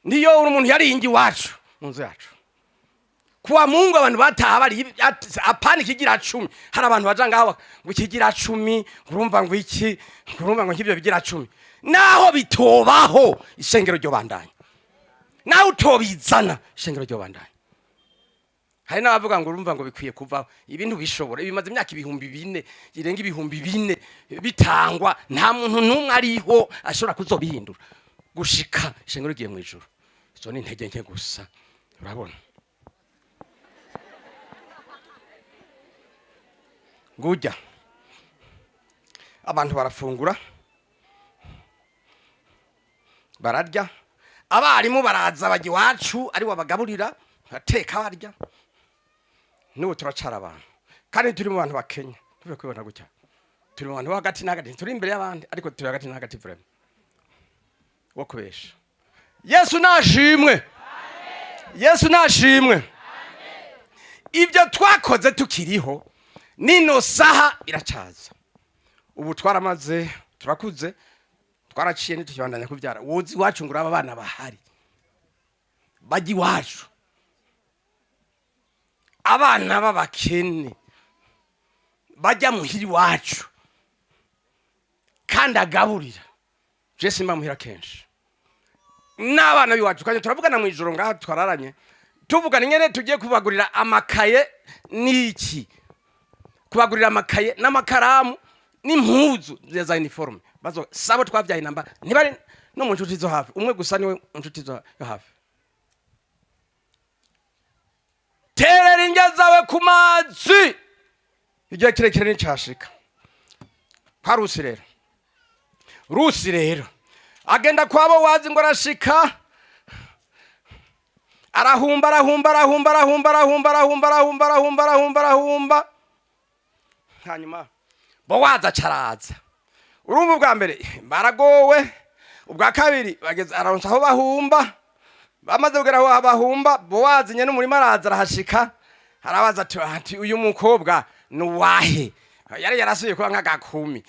niyo uri umuntu yari ingi wacu munzu yacu kwa Mungu abantu bataha bari apana kigira 10 hari abantu baja ngaho ngo kigira 10 urumva ngo iki urumva ngo nkibyo bigira 10 naho bitobaho isengero ryo bandanye naho utobizana isengero ryo bandanye hari n'abavuga ngo urumva ngo bikwiye kuva ibintu bishobora bimaze imyaka 4,000 irenga 4,000 bitangwa nta muntu numwe ariho ashobora kuzobihindura gushika ishengero giye mu ijuru izo ni intege nke gusa urabona ngujya abantu barafungura bararya abarimu baraza bagi wacu ari wabagaburira bateka barya niwe turacara abantu kandi turi mu bantu bakenya tuve kwibona gutya turi mu bantu hagati n'agati turi imbere y'abandi ariko turi hagati n'agati vrema wo kubesha Yesu nashimwe Yesu nashimwe ibyo twakoze tukiriho nino saha biracaza ubu twaramaze turakuze twaraciye ntitukibandanya kubyara wozi iwacu ngo aba bana bahari bajya iwacu abana b'abakene bajya muhira iwacu kandi agaburira je simba muhira kenshi n'abana b'iwacu kandi turavugana mu ijoro ngaha twararanye tuvugana nyene tugiye kubagurira amakaye n'iki kubagurira amakaye n'amakaramu n'impuzu za uniforme bazo sabo twavyaye namba ntibari no mu nshuti zo hafi umwe gusa niwe nshuti zo hafi terera injya zawe ku mazi igihe kirekire n'icyashika rusi rero agenda kwabo wazi ngo arashika arahumba hanyuma bo waza caraza urumva ubwa mbere baragowe ubwa kabiri bageze aronsa aho bahumba bamaze kugera aho bahumba bo wazinye n'umurima araza arahashika arabaza ati uyu mukobwa nuwahe yari yarasuye kuba nk'agakumi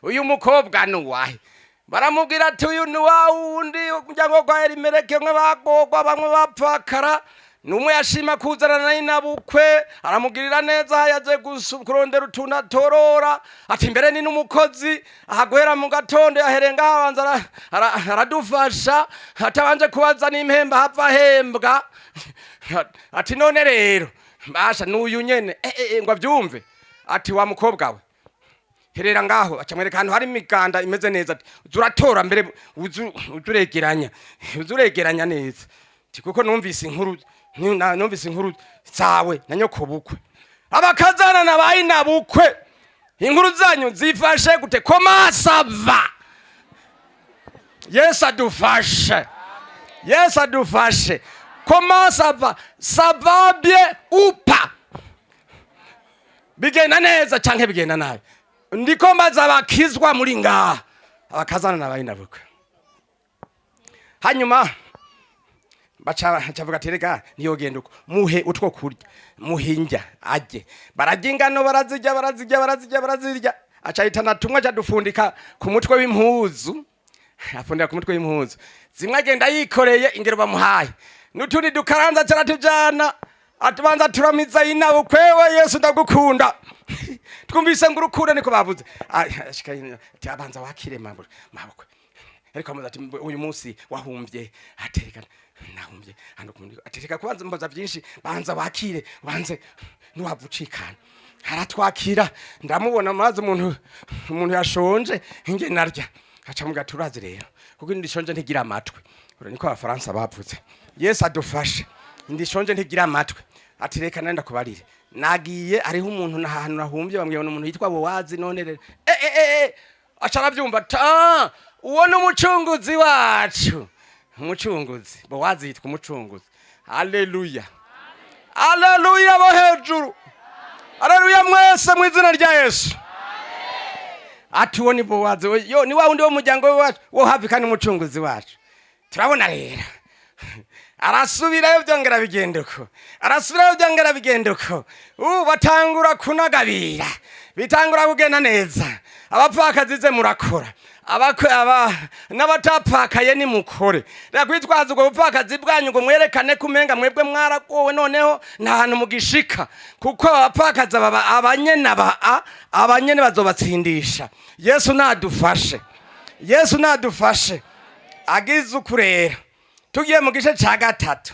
uyu mukobwa nuwahe baramubwira ati uyu ni wa wundi umuryango kwa Elimeleki mwe bagogwa bamwe bapfakara numwe yashima kuzana nayo nabukwe aramugirira neza yaje kurondera utuna torora ati mbere ni n'umukozi ahagwera mu gatondo yaherenga abanza aradufasha atabanje kubaza n'impemba hava hembwa ati none rero basha n'uyu nyene ngo avyumve ati wa mukobwa we herera ngaho acamwereka ahantu hari imiganda imeze neza uratora mbere uzuregeranya neza kuko numvise inkuru zawe na nyoko bukwe abakazana nabaye nabukwe inkuru zanyu zifashe gute koma sava Yesu adufashe koma sava sava bien ou pas bigenda neza canke bigenda nabi ndiko mbaza abakizwa muri ngaha abakazana nabaye nabukwe hanyuma bacavuga ati rega niyogenda uko muhe utwo kurya muhinja aje baragingano barazirya acahitana tumwe cadufundika ku mutwe w'impuzu afundika ku mutwe w'impuzu zimwe agenda yikoreye ingero bamuhaye n'utundi dukaranza caratujana atubanza turamiza inabukwe we Yesu ndagukunda twumvise ngo urukundo niko bavuze ati abanza wakire mabukwe ariko amaze ati uyu munsi wahumvye aterekana nahumbye hano kumuri atereka kubanza mbaza byinshi banza wakire banze nuhavucikana haratwakira ndamubona amazi umuntu yashonje inge narya aca mu gaturazi rero kuko ndishonje ntigira amatwe niko abafaransa bavuze Yesu adufashe ndishonje ntigira amatwe atereka nenda kubarire nagiye ariho umuntu nahantu nahumbye bambwiye umuntu yitwa Bowazi none rero aca aravyumva ta uwo n'umucunguzi wacu umucunguzi Bowazi yitwa umucunguzi haleluya haleluya bo hejuru haleluya mwese mu izina rya Yesu ati uwo ni Bowazi yo ni wa wundi wo muryango wacu wo hafi kandi umucunguzi wacu turabona rero arasubirayo byongera bigenduko batangura kunagabira bitangura kugenda neza abapfakazize murakora n'abatapfakaye ni mukore kwitwaza ubwo bupfakazi bwanyu ngo mwerekane kumenga mwebwe mwaragowe noneho nta hantu mugishika kuko abapfakazi abanyene bazobatsindisha Yesu nadufashe agize ukurera tugiye mu gice ca gatatu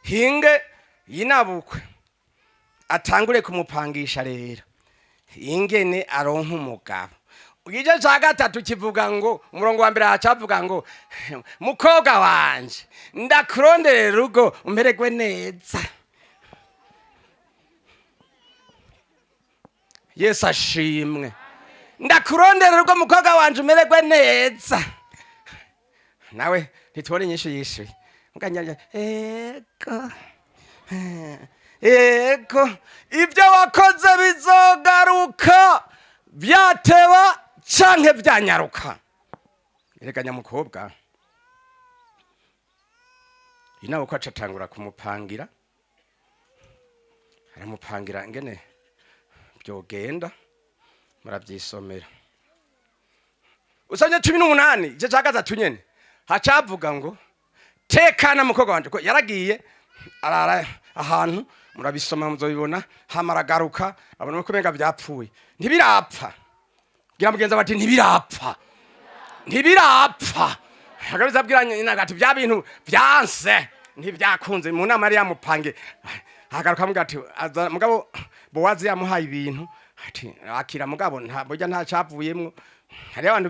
hinge yinabukwe atangure kumupangisha rero ingene aronka umugabo igice ca gatatu kivuga ngo umurongo wa mbere hacavuga ngo mukobwa wanje ndakuronderera urugo umeregwe neza Yesu ashimwe ndakuronderera urugo mukobwa wanje umeregwe neza nawe ntitubone nyinshi yishuye muganyanya eko ibyo wakoze bizogaruka byateba canke byanyaruka ereganya mukobwa inawe ko acatangura kumupangira aramupangira ingene byogenda murabyisomera usanye 18 je ca gatatu nyene hacavuga ngo tekana mukobwa wanje ko yaragiye arara ahantu murabisoma muzobibona hamaragaruka abona ko benga byapfuye ntibirapfa gira mugenza bati ntibirapfa hagabiza bwiranye nagati bya bintu byanse ntibyakunze mu nama yari yamupange hagaruka mugati mugabo Bowazi yamuhaye ibintu ati akira mugabo nta burya nta cyavuyemwo hari abantu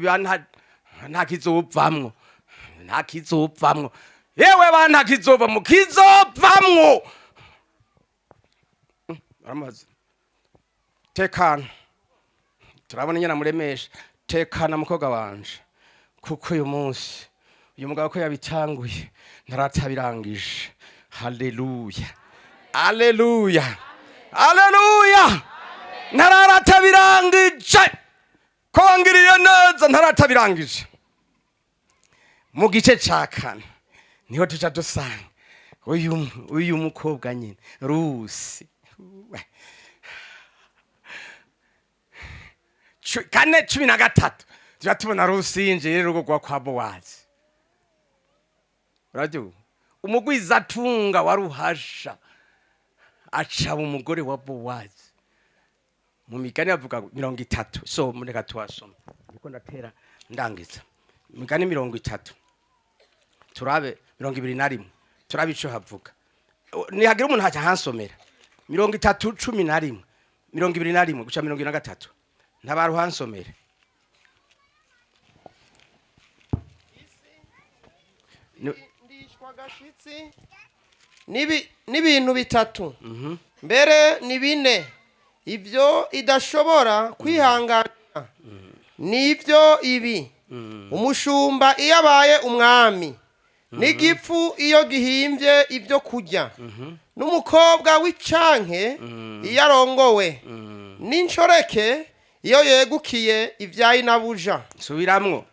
nta kizopvamwo yewe bana kizopvamwo aramaze tekana turabona nyina muremesha tekana mukobwa wanje kuko uyu munsi uyu mugabo ko yabitanguye ntaratabirangije haleluya ntaratabirangije kongiriye neza ntaratabirangije mu gice ca kane niho tuca dusanga uyu mukobwa nyine Rusi 4:13 tuja tubona Rusi yinjiye urugo kwa Bowazi urajya umugwiza atunga waruhasha acaba umugore wa Bowazi mu migani avuga 30 so mureka twasoma niko ndatera ndangiza migani 30 turabe 21 turabe ico havuga ni hagira umuntu haca hansomera 30:11 21 guca 23 ntabaru hansomera ndishwa gashitsi n'ibintu bitatu mbere ni bine ibyo idashobora kwihanganira nibyo ibi umushumba iyo abaye umwami n'igifu iyo gihimbye ibyo kurya n'umukobwa w'icanke iyo arongowe n'inshoreke iyo yegukiye ibyayi nabuja subiramwo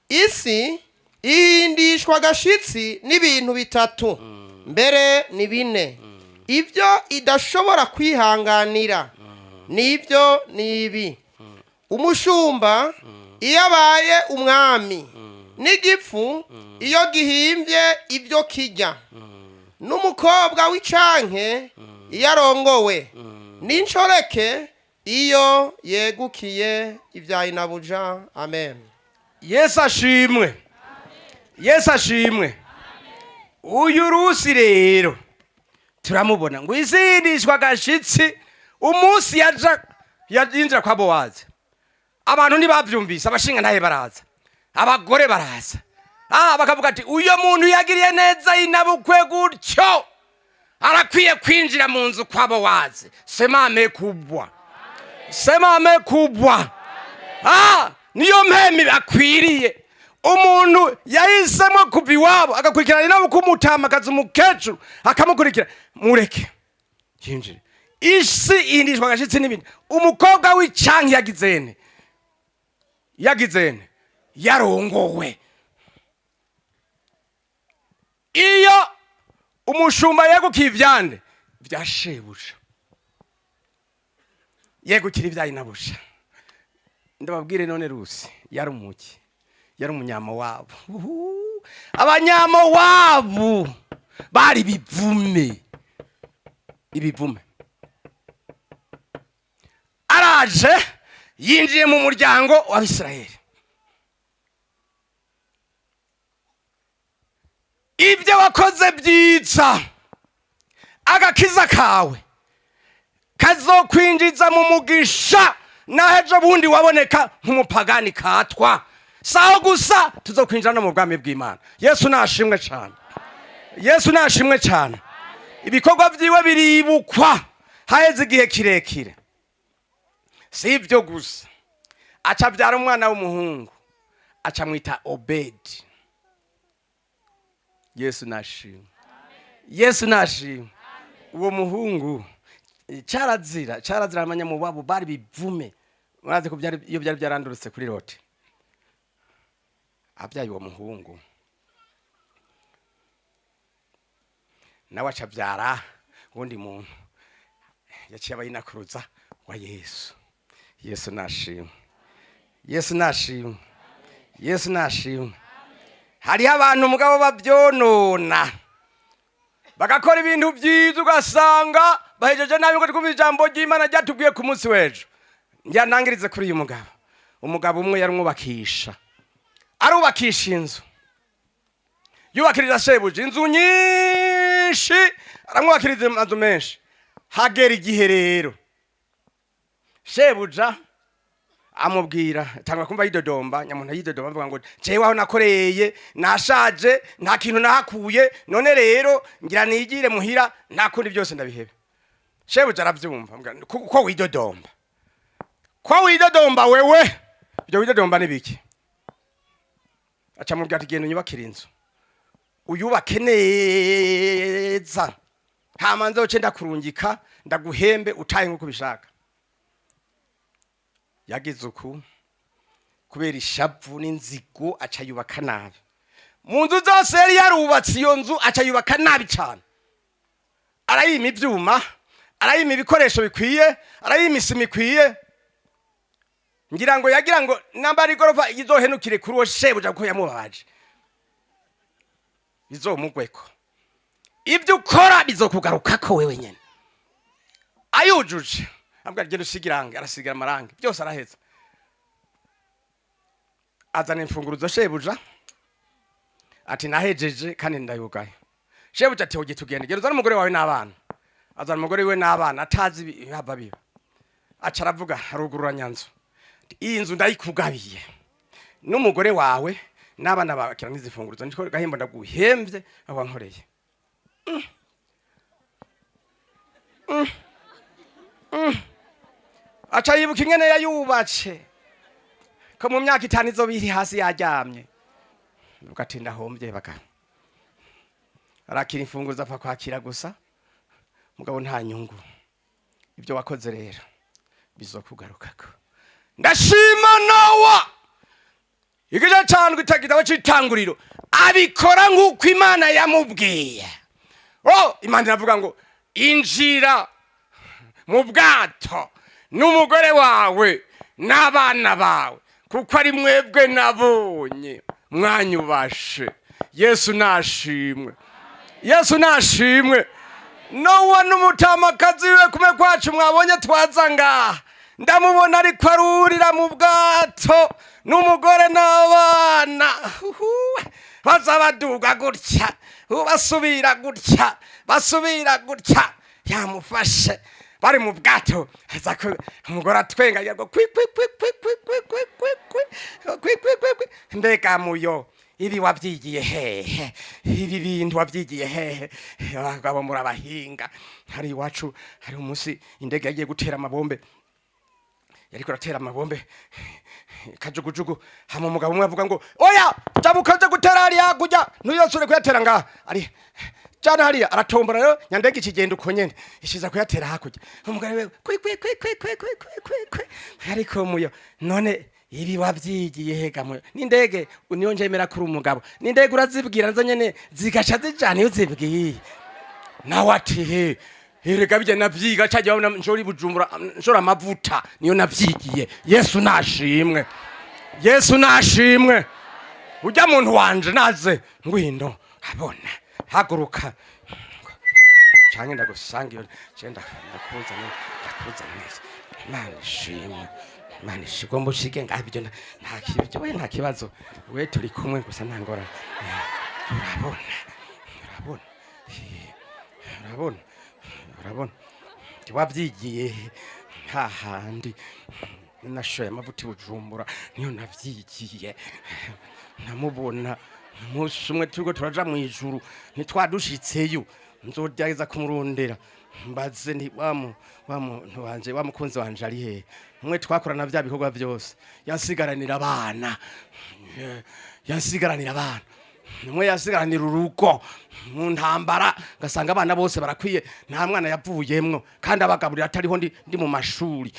isi ihindishwa gashitsi n'ibintu bitatu mbere ni bine ibyo idashobora kwihanganira nibyo ni ibi umushumba iyo abaye umwami n'igifu iyo gihimbye ibyo kirya n'umukobwa w'icanke iyo arongowe n'inshoreke iyo yegukiye ibyayi nabuja amen. Yesu ashimwe uyu Rusi rero turamubona ngo izindishwa gashitsi umunsi yinjira kwa Bowazi abantu ntibavyumvise abashinga ntahe baraza abagore baraza bakavuga ati uyo muntu yagiriye neza inabukwe gutyo arakwiye kwinjira mu nzu kwa Bowazi semame kubwa niyo mpemi akwiriye umuntu yahisemo kuva iwabo agakurikirana inabo kumutamakaza umukecuru akamukurikira mureke yinjire isi ihindishwa gashitsi n'ibindi umukobwa w'icanki yagizene yarongowe iyo umushumba yegukiye ivyande vyashebuja yegukira ibyayi nabusha ndababwire none Rusi yari umuki yari umunyamawabo abanyamawabo bari ibivume araje yinjiye mu muryango wa Isirayeli ibyo wakoze byiza agakiza kawe kazokwinjiza mu mugisha nahejo bundi waboneka nk'umupagani katwa saho gusa tuzokwinjira no mu bwami bw'Imana. Yesu nashimwe cyane ibikorwa byiwe biribukwa haheze igihe kirekire si ibyo gusa aca byara umwana w'umuhungu aca mwita Obedi. Yesu nashimwe uwo muhungu cyarazira amanya mu babo bari bivume murazi ko iyo byari byarandurutse kuri Loti abyaye uwo muhungu nawe acabyara undi muntu yaciye abayinakuruza wa Yesu. Yesu nashimwe, Yesu nashimwe, Yesu nashimwe. Hariho abantu mugabo bavyonona bagakora ibintu byiza ugasanga bahejeje nabi ngo twumva ijambo ry'Imana ryatubwiye ku munsi w'ejo. Njyanangirize kuri uyu mugabo. Umugabo umwe yarumwubakisha, arubakisha inzu, yubakiriza shebuja inzu nyinshi, aramwubakiriza amazu menshi. Hagera igihe rero shebuja amubwira, tangwa kumva yidodomba, nyamuntu yidodomba avuga ngo jewe aho nakoreye nashaje, nta kintu nahakuye, none rero ngira nigire muhira, nta kundi byose ndabihebe. Shebuja aravyumva, ko widodomba, ko widodomba wewe, ibyo widodomba ni biki? Aca mubwira ati genda unyubakire inzu, uyubake neza, hama nzoce ndakurungika ndaguhembe utahe nkuko bishaka. Yagize uku kubera ishavu n'inzigo aca yubaka nabi. Mu nzu zose yari yarubatse iyo nzu aca yubaka nabi cyane. Arayima ibyuma, arayima ibikoresho bikwiye, arayima isima ikwiye. Ngira ngo yagira ngo nambara igorofa izohenukire kuri uwo shebuja kuko yamubabaje. Bizomugweko. Ibyo ukora bizokugarukako wewe nyene. Ayujuje ambwa genda usigirange, arasigira amarangi byose araheza. Azana imfunguruzo shebuja ati nahejeje kandi ndayugaye. Shebuja ati hoge tugende, genda uzana umugore wawe n'abana. Azana umugore we n'abana atazi hava biba. Aca aravuga harugurura nyanzo, iyi nzu ndayikugabiye n'umugore wawe n'abana bakira n'izifunguruzo, niko gahembo ndaguhemvye abankoreye. Aca yibuka ingene yayubatse ko mu myaka 5 izo biri hasi yaryamye. Ugatinda hombye baka arakira imfunguruzo apfa kwakira gusa, mugabo nta nyungu. Ibyo wakoze rero bizokugarukako. Ndashima Nowa igice cyane gitagitaho cy'itanguriro abikora nk'uko Imana yamubwiye. Imana iravuga ngo injira mu bwato n'umugore wawe n'abana bawe kuko ari mwebwe nabonye mwanyubashe. Yesu nashimwe, Yesu nashimwe. Nowa n'umutamakazi we kume kwacu mwabonye twaza ngaha, ndamubona ariko arurira mu bwato n'umugore n'abana. Bazabaduga gutya, basubira gutya, basubira gutya. Yamufashe bari mu bwato, umugore atwenga yago kwi kwi kwi kwi kwi kwi kwi kwi kwi kwi kwi kwi. Mbega muyo ibi wabyigiye hehe? Ibi bintu wabyigiye hehe? Abagabo murabahinga. Hari iwacu hari umunsi indege yagiye gutera amabombe, yariko ratera amabombe kajugujugu. Hama umugabo umwe avuga ngo oya tabukaje gutera hariya kujya ntuyosure kuyatera ngaha. Ari cyana hariya aratombora rero nyandege ikigenda uko nyene ishiza kuyatera hakujya. Umugabo we kwi kwi kwi kwi kwi kwi kwi. Ariko muyo none ibi wabyigiye hega muyo? N'indege uniyo njemera kuri umugabo, n'indege urazibwira nazo nyene zigaca zijana iyo zibwiye. Nawe ati he erega bije navyiga cyaje wabona njori Bujumbura njora amavuta niyo navyigiye. Yesu nashimwe, Yesu nashimwe. Ujya muntu wanje naze ngwindo abona haguruka cyane ndagusanga iyo cyenda ndakuzana neza. Imana ishimwe, Imana ishimwe. Mushike ngabyo nta kibyo we nta kibazo, we turi kumwe gusa ntangora. Urabona wabyigiye hahandi nashoye amavuta Bujumbura niyo navyigiye. Namubona umunsi umwe turiko turaja mu ijuru ntitwadushitseyo, nzogerageza kumurondera mbaze nti wamuntu wanje wamukunzi wanje ari he? Umwe twakorana bya bikorwa byose yansigaranira abana, yansigaranira abana. Umwe yasigaranira urugo mu ntambara, gasanga abana bose barakwiye, nta mwana yavuyemwo kandi abagaburira atariho ndi mu mashuri.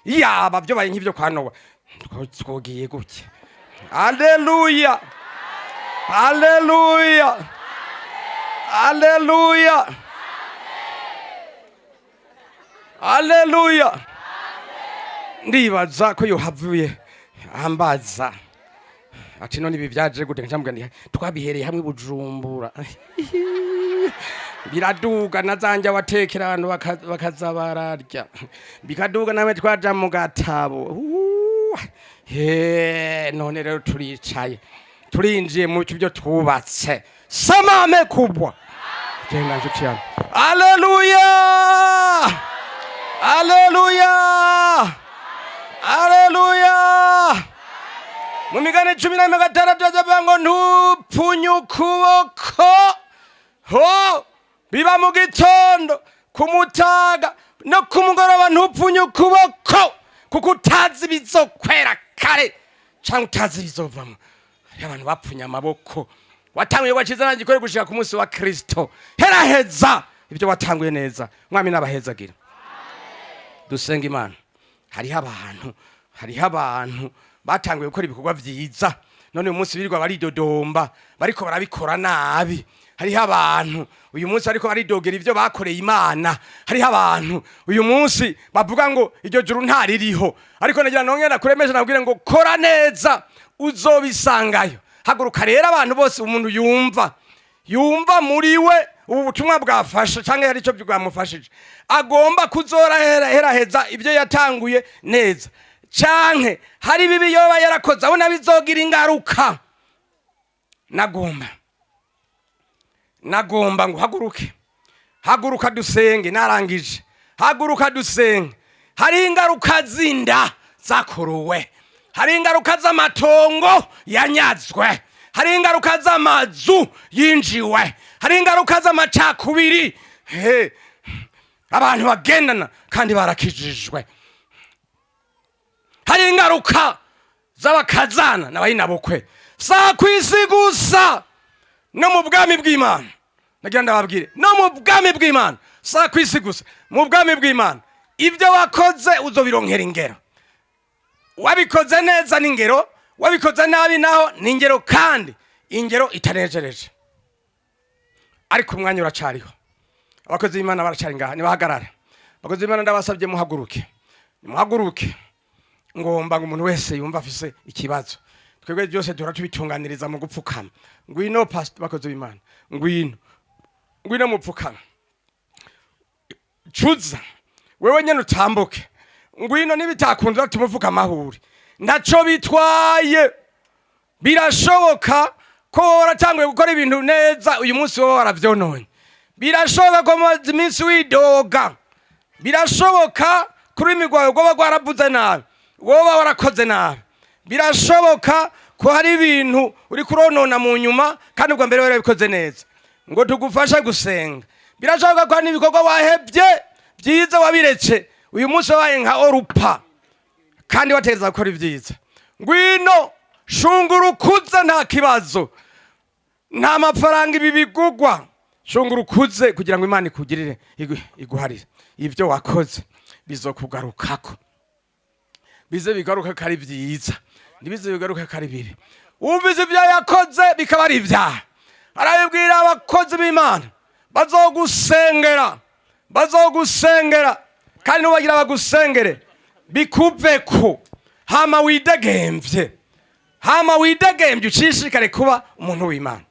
Yaba byo baye nk'ibyo kwa Nowa twogiye gutya. Haleluya, haleluya, haleluya. Haleluya. Ndibaza ko yohavuye ambaza ati none ibi byaje gute ncambwa ndi twabihereye hamwe Bujumbura. Biraduga nazanja watekera abantu bakaza bararya. Bikaduga nawe twaja mu gatabo. None rero turicaye. Turinjiye mu byo twubatse. Samame kubwa. Tena njukiana. Haleluya! Haleluya! Haleluya! Mu migani 16 azavuga ngo ntupfunye ukuboko. Ho! Biba mu gitondo, ku mutaga no ku mugoroba ntupfunye ukuboko kuko utazi bizokwera kare cyangwa utazi bizovamo. Hari abantu bapfunya amaboko. Watanguye waciza nanjye kore gushika ku munsi wa Kristo. Heraheza ibyo watanguye neza. Mwami nabahezagira. Dusenga Imana. Hariho abantu batanguye gukora ibikorwa byiza. None uyu munsi birirwa baridodomba, bariko barabikora nabi. Hariho abantu uyu munsi ariko baridogera ivyo bakoreye Imana. Hariho abantu uyu munsi bavuga ngo iryo juru ntaririho. Ariko nagira nongera kuremesha nabwire ngo kora neza uzobisangayo. Haguruka rero abantu bose umuntu yumva muri we ubu butumwa bwafasha cyangwa hari icyo bwamufashije agomba kuzora heraheza ibyo yatanguye neza canke hari bibi yoba yarakoze abona bizogira ingaruka. Nagomba ngo haguruka dusenge. Narangije haguruka dusenge. Hari ingaruka zinda zakoruwe, hari ingaruka z'amatongo yanyazwe, hari ingaruka z'amazu yinjiwe, hari ingaruka z'amacakubiri. Abantu bagendana kandi barakijijwe. Hari ingaruka z'abakazana n'abayinabukwe. Sa kwisi gusa no mu bwami bw'Imana. Nagira ndababwire no mu bwami bw'Imana. Sa kwisi gusa mu bwami bw'Imana. Ibyo wakoze uzobironkera ingero. Wabikoze neza n'ingero, wabikoze nabi naho n'ingero, kandi ingero itanejereje. Ariko umwanya uracariho. Abakozi b'Imana baracari ngaha nibahagarara. Abakozi b'Imana ndabasabye muhaguruke. Ngomba ngo umuntu wese yumva afise ikibazo. Twebwe byose turatubitunganiriza mu gupfukama. Ngwino pastor bakozi b'Imana. Ngwino mupfukama. Cuza wewe nyene utambuke. Ngwino nibitakunze tumuvuka amahuri. Ndaco bitwaye. Birashoboka ko waratanguye gukora ibintu neza uyu munsi wowe waravyononye. Birashoboka ko mu minsi widoga. Birashoboka kuri imigwayo goba gwarabuze nabi. Wowe warakoze nabi. Birashoboka ko hari ibintu uri kuronona mu nyuma kandi ubwo mbere warabikoze neza. Ngo tugufashe gusenga. Birashoboka ko n'ibikorwa wahebye byiza wabiretse. Uyu munsi wabaye nka orupa kandi wategeza gukora ibyiza. Ngwino shungurukuze nta kibazo. Nta mafaranga ibi bigugwa. Shungurukuze kugira ngo Imana ikugirire iguharire. Ibyo wakoze bizokugarukako. Bize bigaruka kari byiza. Nibize bigaruka kari bibi. Ubize ibyo yakoze bikaba ari ibyaha. Arabibwira abakozi b'Imana bazogusengera kandi nubagira bagusengere bikuveko hama widegemvye ucishikare kuba umuntu w'Imana.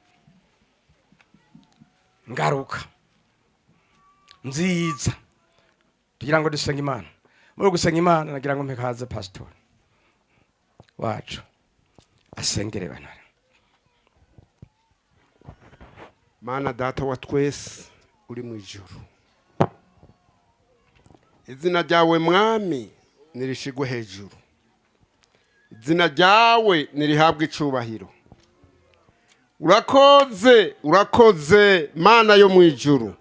Ngaruka nziza tugira ngo dusenga Imana. Muri gusenga Imana nagira ngo mpekaze pastor wacu asengere banara. Mana data wa twese uri mu ijuru, izina ryawe mwami nirishigwe hejuru, izina ryawe nirihabwe icubahiro. Urakoze Mana yo mu ijuru,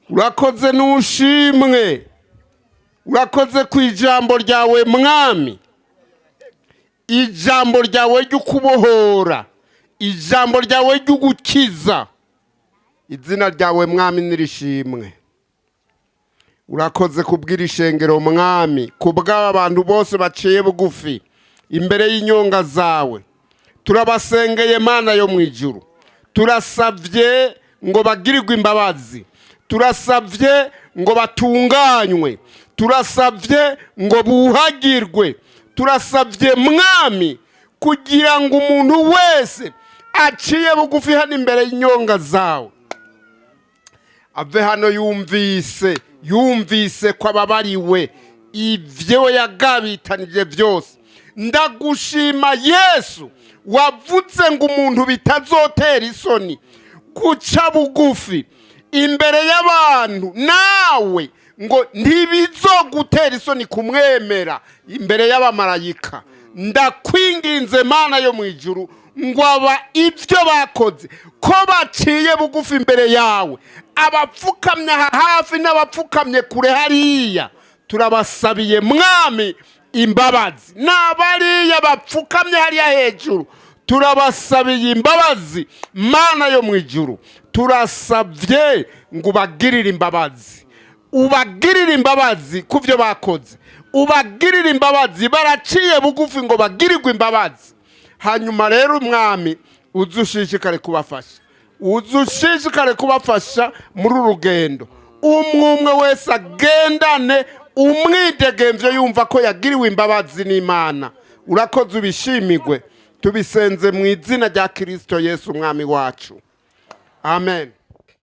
urakoze n'ushimwe, urakoze ku ijambo ryawe mwami, ijambo ryawe ry'ukubohora, ijambo ryawe ry'ugukiza. Izina ryawe mwami nirishimwe. Urakoze kubwira ishengero mwami, kubw'abantu bose baciye bugufi imbere y'inyonga zawe. Turabasengeye Mana yo mu ijuru, turasavye ngo bagirirwe imbabazi, turasabye ngo batunganywe, turasabye ngo buhagirwe, turasabye mwami kugira ngo umuntu wese aciye bugufi hano imbere y'inyonga zawe ave hano yumvise ko ababariwe ibyo yagabitanije byose. Ndagushima Yesu wavutse ngo umuntu bitazotera isoni guca bugufi imbere y'abantu, nawe ngo ntibizogutera isoni kumwemera imbere y'abamarayika. Ndakwinginze Mana yo mu ijuru ngo aba ibyo bakoze ko baciye bugufi imbere yawe, abapfukamye hafi n'abapfukamye kure hariya, turabasabiye mwami imbabazi. N'abariya bapfukamye hariya hejuru turabasabiye imbabazi Mana yo mu ijuru. Turasabye ngo ubagirire imbabazi, ubagirire imbabazi ku byo bakoze, ubagirire imbabazi baraciye bugufi ngo bagirirwe imbabazi. Hanyuma rero mwami uzushishikare kubafasha, uzushishikare kubafasha muri urugendo. Umwe wese agendane umwidegemvyo yumva ko yagiriwe imbabazi n'Imana. Urakoze ubishimigwe, tubisenze mu izina rya Kristo Yesu umwami wacu, amen.